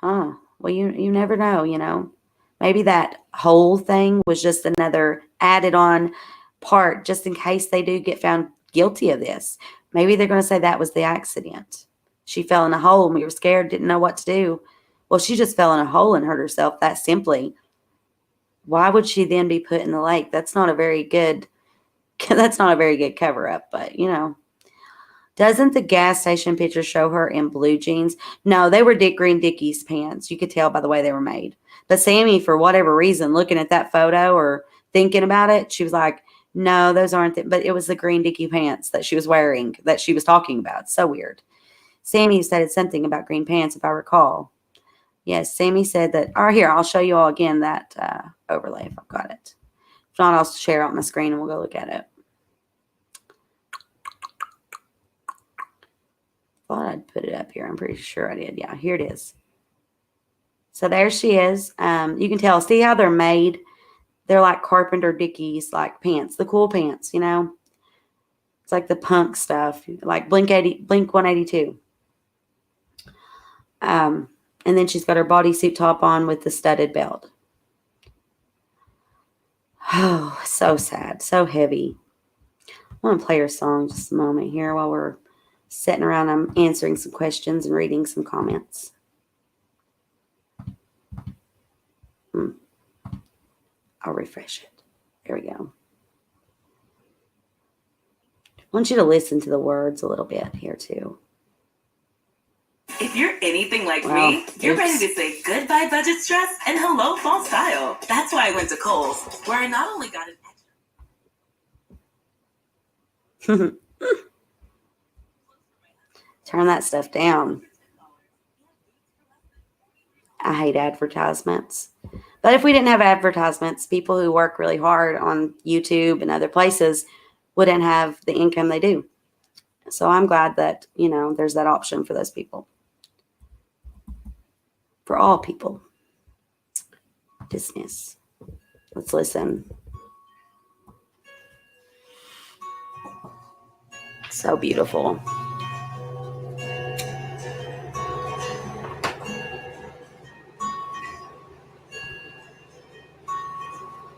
Well, you never know, Maybe that whole thing was just another added on part just in case they do get found guilty of this. Maybe they're going to say that was the accident. She fell in a hole and we were scared, didn't know what to do. Well, she just fell in a hole and hurt herself that simply. Why would she then be put in the lake? That's not a very good cover up, but Doesn't the gas station picture show her in blue jeans? No, they were Dick Green Dickies pants. You could tell by the way they were made. But Sammy, for whatever reason, looking at that photo or thinking about it, she was like, no, those aren't, but it was the green dicky pants that she was wearing that she was talking about. So weird. Sammy said something about green pants, if I recall. Yes, Sammy said that. All right, here, I'll show you all again that overlay if I've got it. If not, I'll share it on my screen and we'll go look at it. Thought I'd put it up here. I'm pretty sure I did. Yeah, here it is. So there she is. You can tell. See how they're made? They're like Carpenter Dickies, like pants, the cool pants, you know? It's like the punk stuff, like Blink 182. And then she's got her bodysuit top on with the studded belt. Oh, so sad, so heavy. I want to play her song just a moment here while we're sitting around. I'm answering some questions and reading some comments. I'll refresh it. There we go. I want you to listen to the words a little bit here too. If you're anything like me, you're ready to say goodbye budget stress and hello fall style. That's why I went to Kohl's, where I not only got an extra... Turn that stuff down. I hate advertisements. But if we didn't have advertisements, people who work really hard on YouTube and other places wouldn't have the income they do. So I'm glad that, you know, there's that option for those people. For all people. Dismiss. Let's listen. So beautiful.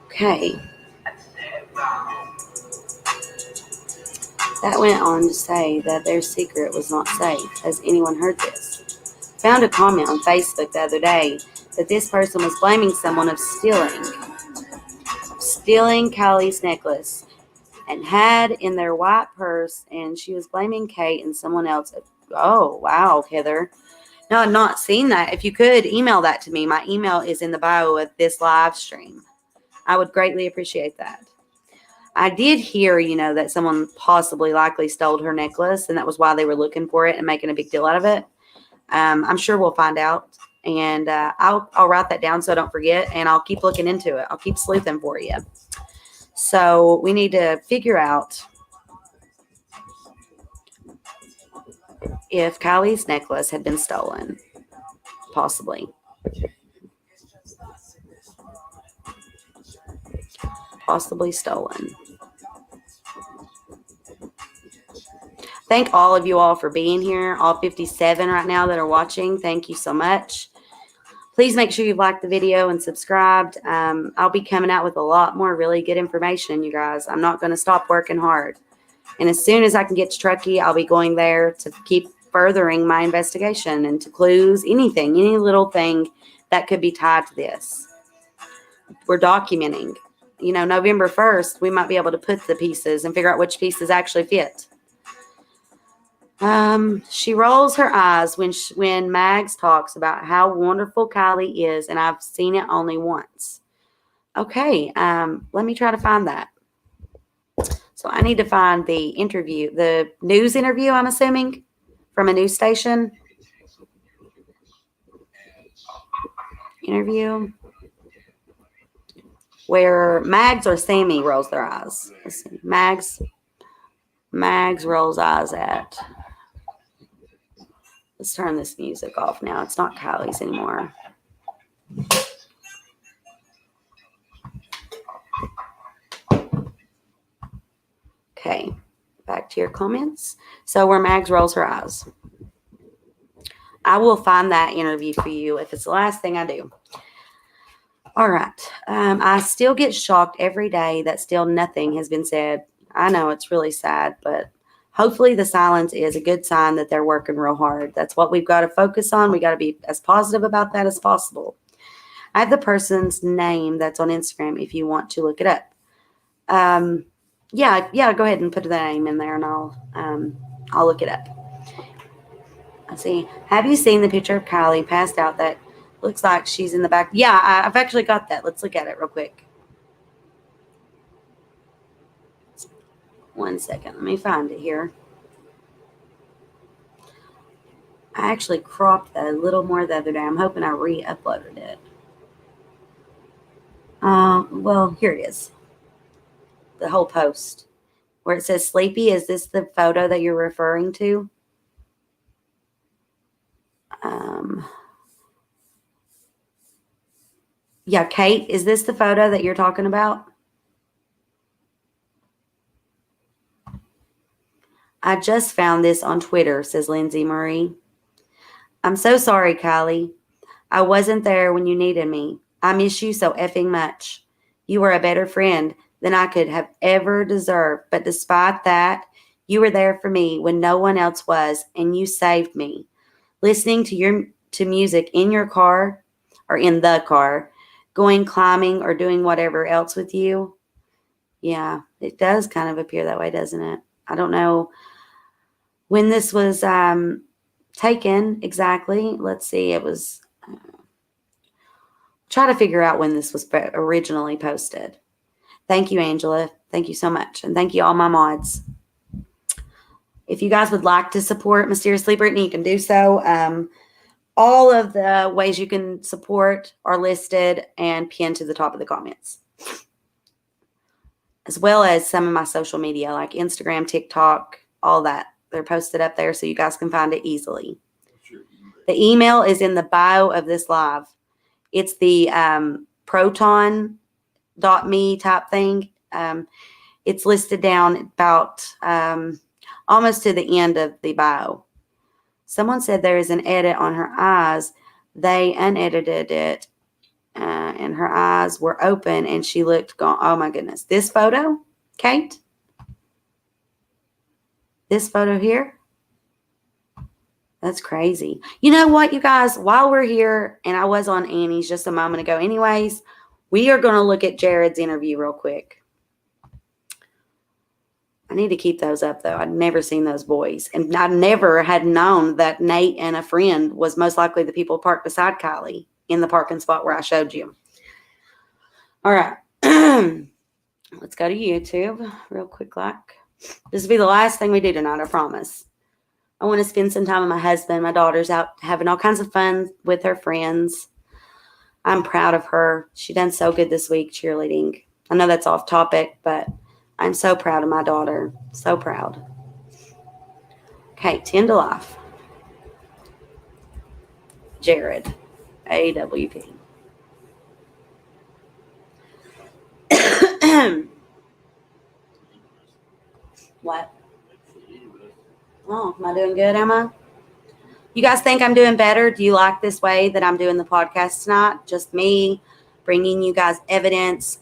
Okay. That went on to say that their secret was not safe. Has anyone heard this? Found a comment on Facebook the other day that this person was blaming someone of stealing Kylie's necklace and had in their white purse, and she was blaming Kate and someone else. Oh, wow, Heather. No, I've not seen that. If you could email that to me, my email is in the bio of this live stream. I would greatly appreciate that. I did hear, you know, that someone possibly likely stole her necklace, and that was why they were looking for it and making a big deal out of it. I'm sure we'll find out, and I'll write that down so I don't forget, and I'll keep looking into it. I'll keep sleuthing for you. So we need to figure out if Kylie's necklace had been stolen, possibly. Possibly stolen. Thank all of you all for being here. All 57 right now that are watching. Thank you so much. Please make sure you've liked the video and subscribed. I'll be coming out with a lot more really good information, you guys. I'm not going to stop working hard. And as soon as I can get to Truckee, I'll be going there to keep furthering my investigation into clues, anything, any little thing that could be tied to this. We're documenting. You know, November 1st, we might be able to put the pieces and figure out which pieces actually fit. She rolls her eyes when Mags talks about how wonderful Kylie is, and I've seen it only once. Okay, let me try to find that. So I need to find the interview, the news interview, I'm assuming, from a news station. Interview. Where Mags or Sammy rolls their eyes. Let's see. Mags rolls eyes at. Let's turn this music off now. It's not Kylie's anymore. Okay, back to your comments. So where Mags rolls her eyes. I will find that interview for you if it's the last thing I do. All right. I still get shocked every day that still nothing has been said. I know it's really sad, but hopefully the silence is a good sign that they're working real hard. That's what we've got to focus on. We got to be as positive about that as possible. I have the person's name that's on Instagram if you want to look it up. Yeah, go ahead and put the name in there and I'll look it up. Let's see. Have you seen the picture of Kylie passed out that Looks like she's in the back. Yeah, I've actually got that. Let's look at it real quick. 1 second. Let me find it here. I actually cropped that a little more the other day. I'm hoping I re-uploaded it. Well, here it is. The whole post where it says sleepy. Is this the photo that you're referring to? Yeah, Kate, is this the photo that you're talking about? I just found this on Twitter, says Lindsay Marie. I'm so sorry, Kylie. I wasn't there when you needed me. I miss you so effing much. You were a better friend than I could have ever deserved. But despite that, you were there for me when no one else was, and you saved me. Listening to music in your car or in the car, going climbing or doing whatever else with you. Yeah, it does kind of appear that way, doesn't it? I don't know when this was taken exactly. Let's see. It was try to figure out when this was originally posted. Thank you, Angela. Thank you so much. And thank you, all my mods. If you guys would like to support Mysteriously Brittany, you can do so. All of the ways you can support are listed and pinned to the top of the comments, as well as some of my social media like Instagram, TikTok, all that. They're posted up there so you guys can find it easily. The email is in the bio of this live. It's the proton.me type thing. It's listed down about almost to the end of the bio. Someone said there is an edit on her eyes. They unedited it, and her eyes were open, and she looked gone. Oh, my goodness. This photo, Kate? This photo here? That's crazy. You know what, you guys? While we're here, and I was on Annie's just a moment ago anyways, we are going to look at Jared's interview real quick. I need to keep those up, though. I'd never seen those boys. And I never had known that Nate and a friend was most likely the people parked beside Kylie in the parking spot where I showed you. All right. Let's go to YouTube real quick. This will be the last thing we do tonight, I promise. I want to spend some time with my husband. My daughter's out having all kinds of fun with her friends. I'm proud of her. She done so good this week cheerleading. I know that's off topic, but I'm so proud of my daughter. So proud. Okay, 10 to life. Jared, AWP. What? Oh, am I doing good, Emma? You guys think I'm doing better? Do you like this way that I'm doing the podcast tonight? Just me bringing you guys evidence,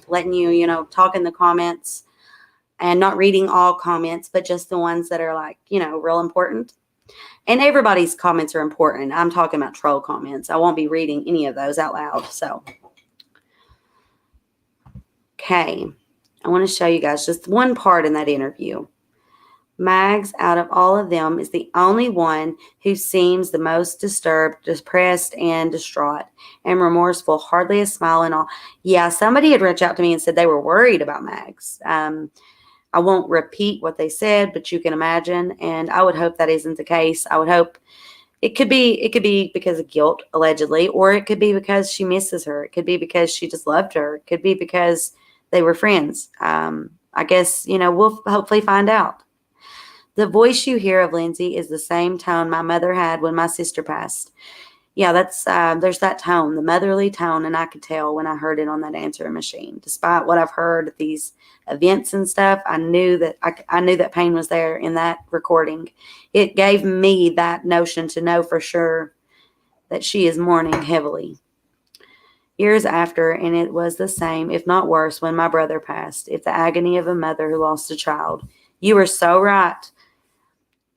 letting you, talk in the comments, and not reading all comments, but just the ones that are like, real important. And everybody's comments are important. I'm talking about troll comments. I won't be reading any of those out loud. So, okay. I want to show you guys just one part in that interview. Mags, out of all of them, is the only one who seems the most disturbed, depressed, and distraught, and remorseful. Hardly a smile and all. Yeah, somebody had reached out to me and said they were worried about Mags. I won't repeat what they said, but you can imagine, and I would hope that isn't the case. I would hope it could be because of guilt, allegedly, or it could be because she misses her. It could be because she just loved her. It could be because they were friends. I guess, we'll hopefully find out. The voice you hear of Lindsay is the same tone my mother had when my sister passed. Yeah, that's there's that tone, the motherly tone, and I could tell when I heard it on that answering machine. Despite what I've heard at these events and stuff, I knew that pain was there in that recording. It gave me that notion to know for sure that she is mourning heavily. Years after, and it was the same, if not worse, when my brother passed. If the agony of a mother who lost a child. You were so right,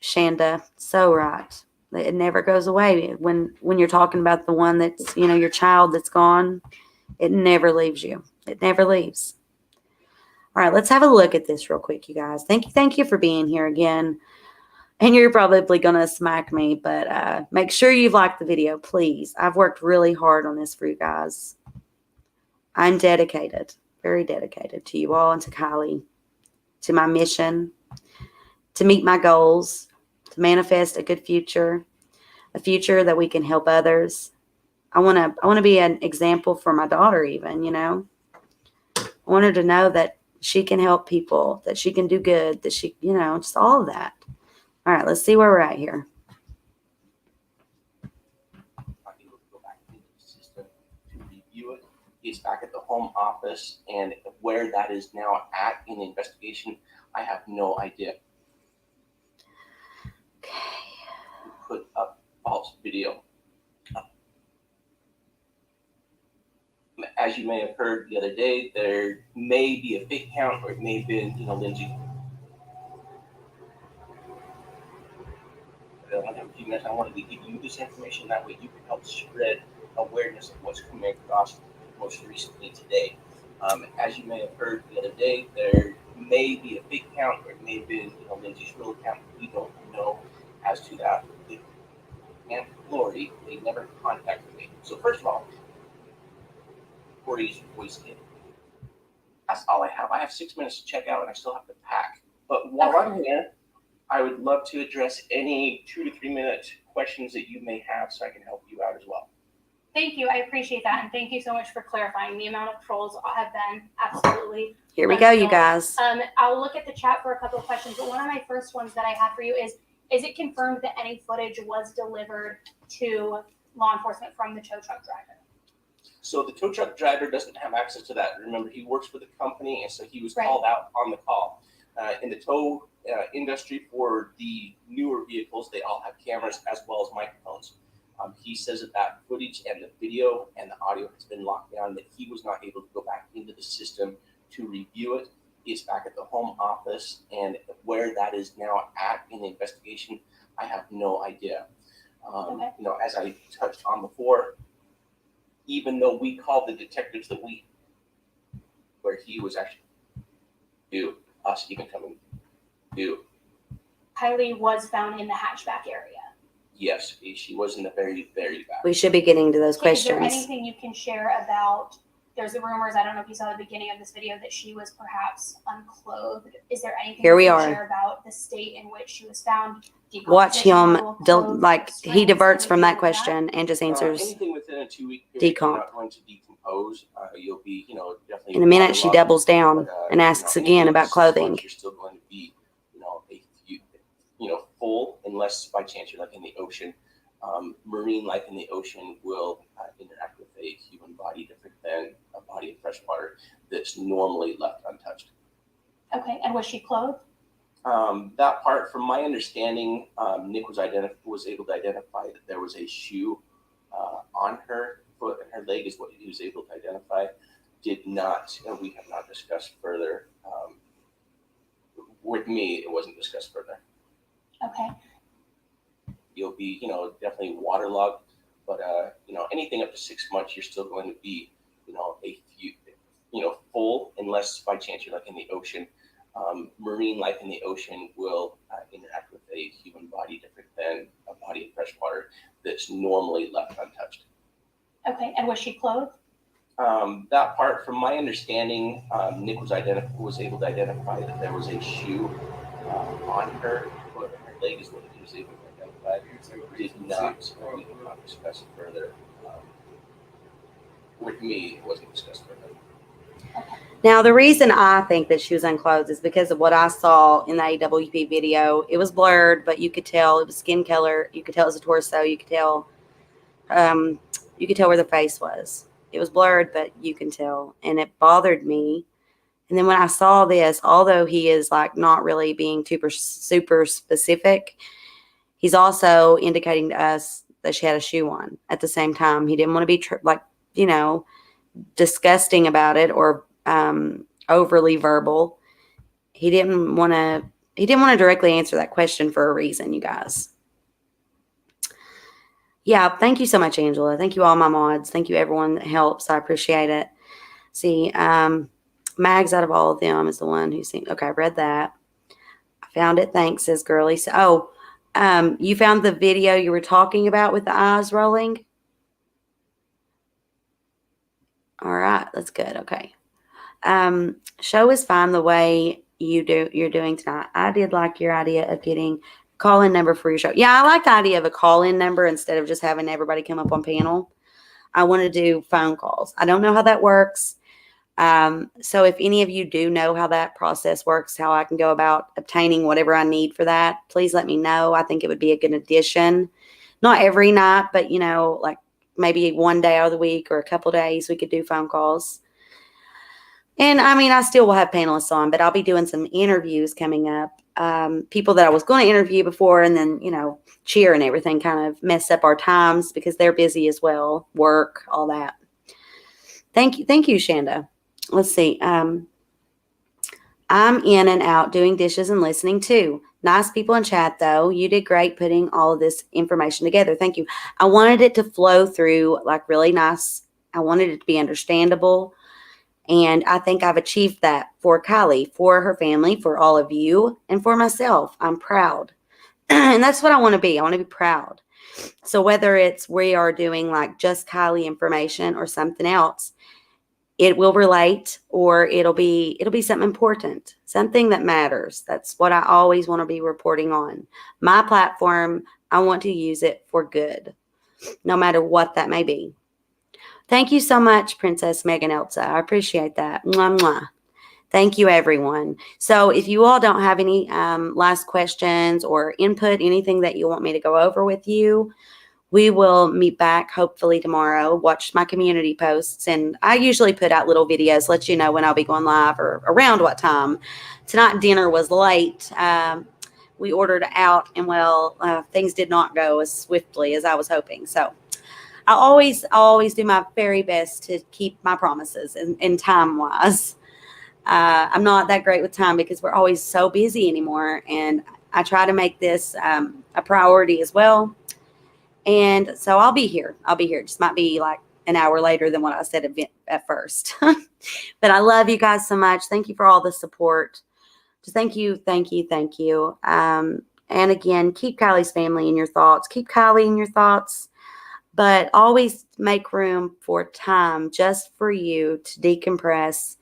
Shanda, so right. It never goes away. When you're talking about the one that's, your child that's gone, it never leaves you. It never leaves. All right, let's have a look at this real quick, you guys. Thank you for being here again. And you're probably going to smack me, but make sure you've liked the video, please. I've worked really hard on this for you guys. I'm dedicated, very dedicated to you all and to Kiely, to my mission, to meet my goals, to manifest a good future, a future that we can help others. I want to be an example for my daughter even, you know. I want her to know that she can help people, that she can do good, that she, you know, just all of that. All right, let's see where we're at here. Go back into the system to review it. It's back at the home office, and where that is now at in the investigation, I have no idea. Okay. Put up false video. As you may have heard the other day, there may be a fake account, or it may have been, Lindsay. I wanted to give you this information. That way you can help spread awareness of what's coming across most recently today. As you may have heard the other day, there may be a fake account, or it may have been, Lindsay's real account. We don't know as to that. And Lori, they never contacted me. So first of all, Lori's wasted. That's all I have. I have 6 minutes to check out, and I still have to pack. But while I'm here, I would love to address any 2 to 3 minute questions that you may have, so I can help you out as well. Thank you. I appreciate that. And thank you so much for clarifying. The amount of trolls have been absolutely. Here we go, you guys. I'll look at the chat for a couple of questions, but one of my first ones that I have for you is it confirmed that any footage was delivered to law enforcement from the tow truck driver? So the tow truck driver doesn't have access to that. Remember, he works for the company, and so he was Right. called out on the call. In the tow industry for the newer vehicles, they all have cameras as well as microphones. He says that footage and the video and the audio has been locked down, that he was not able to go back into the system to review it. It's back at the home office, and where that is now at in the investigation, I have no idea. Okay. As I touched on before, even though we called the detectives where he was actually us even coming due. Kiely was found in the hatchback area. Yes, she was in the very, very back. We should be getting to those Is there questions. anything you can share about, there's the rumors, I don't know if you saw the beginning of this video, that she was perhaps unclothed. Is there anything Here we you can are. share about the state in which she was found? Watch him, he strands, diverts from that anything like question and just answers. Anything within a 2-week period, decomp. you're not going to decompose. You'll be, definitely. In a minute, she waterlogged, doubles down but, and asks anything again up to about 6 clothing. months, you're still going to be, full, unless by chance you're like in the ocean. Marine life in the ocean will interact with a human body different than a body of fresh water that's normally left untouched. Okay, and was she clothed? That part, from my understanding, Nick was able to identify that there was a shoe on her foot, and her leg is what he was able to identify. We have not discussed further. With me, it wasn't discussed further. Okay. You'll be, definitely waterlogged, but anything up to 6 months, you're still going to be, full, unless by chance you're like in the ocean. Marine life in the ocean will interact with a human body different than a body of fresh water that's normally left untouched. Okay, and was she clothed? That part, from my understanding, Nick was able to identify that there was a shoe on her foot, and her leg is what he was able to identify. We have not discussed further. With me, it wasn't discussed further. Okay. Now, the reason I think that she was unclothed is because of what I saw in the AWP video. It was blurred, but you could tell it was skin color. You could tell it was a torso. You could tell where the face was. It was blurred, but you can tell, and it bothered me. And then when I saw this, although he is like not really being super specific, he's also indicating to us that she had a shoe on at the same time. He didn't want to be disgusting about it or overly verbal. He didn't want to directly answer that question for a reason, you guys. Yeah, thank you so much, Angela. Thank you all my mods. Thank you everyone that helps. I appreciate it. See, Mags out of all of them is the one who seemed okay. I read that. I found it. Thanks, says Girly. So, You found the video you were talking about with the eyes rolling? All right, that's good. Okay. Show is fine the way you're doing tonight. I did like your idea of getting call-in number for your show. Yeah, I like the idea of a call-in number instead of just having everybody come up on panel. I want to do phone calls. I don't know how that works. So if any of you do know how that process works, how I can go about obtaining whatever I need for that, please let me know. I think it would be a good addition. Not every night, but like maybe one day out of the week or a couple days we could do phone calls. And I mean, I still will have panelists on, but I'll be doing some interviews coming up. People that I was going to interview before, and then, cheer and everything kind of mess up our times because they're busy as well. Work, all that. Thank you, Shanda. Let's see. I'm in and out doing dishes and listening too. Nice people in chat, though. You did great putting all of this information together. Thank you. I wanted it to flow through like really nice. I wanted it to be understandable. And I think I've achieved that for Kiely, for her family, for all of you, and for myself. I'm proud. And that's what I want to be. I want to be proud. So whether it's we are doing like just Kiely information or something else, it will relate, or it'll be something important, something that matters. That's what I always want to be reporting on. My platform, I want to use it for good, no matter what that may be. Thank you so much, Princess Megan Elsa. I appreciate that. Mwah, mwah. Thank you, everyone. So if you all don't have any last questions or input, anything that you want me to go over with you, we will meet back hopefully tomorrow. Watch my community posts. And I usually put out little videos, let you know when I'll be going live or around what time. Tonight dinner was late. We ordered out, and things did not go as swiftly as I was hoping. So I always do my very best to keep my promises and time-wise. I'm not that great with time because we're always so busy anymore, and I try to make this a priority as well. And so I'll be here. It just might be like an hour later than what I said at first. But I love you guys so much. Thank you for all the support. Just thank you. And again, keep Kiely's family in your thoughts. Keep Kiely in your thoughts. But always make room for time just for you to decompress.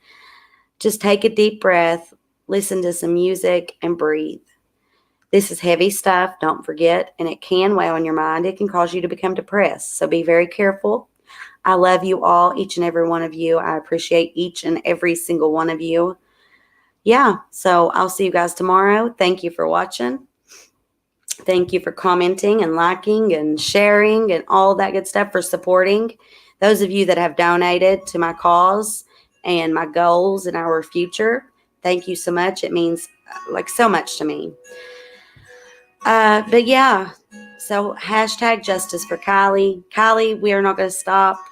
Just take a deep breath, listen to some music, and breathe. This is heavy stuff, don't forget, and it can weigh on your mind. It can cause you to become depressed, so be very careful. I love you all, each and every one of you. I appreciate each and every single one of you. Yeah, so I'll see you guys tomorrow. Thank you for watching. Thank you for commenting and liking and sharing and all that good stuff, for supporting. Those of you that have donated to my cause and my goals and our future, thank you so much. It means like so much to me. But yeah, so hashtag justice for Kiely. Kiely, we are not going to stop.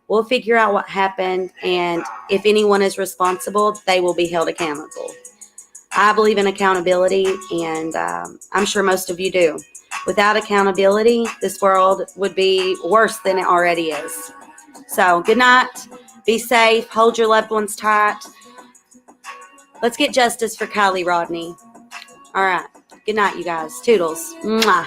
We'll figure out what happened, and if anyone is responsible, they will be held accountable. I believe in accountability, and I'm sure most of you do. Without accountability, this world would be worse than it already is. So good night. Be safe. Hold your loved ones tight. Let's get justice for Kiely Rodni. All right. Good night, you guys. Toodles. Mwah.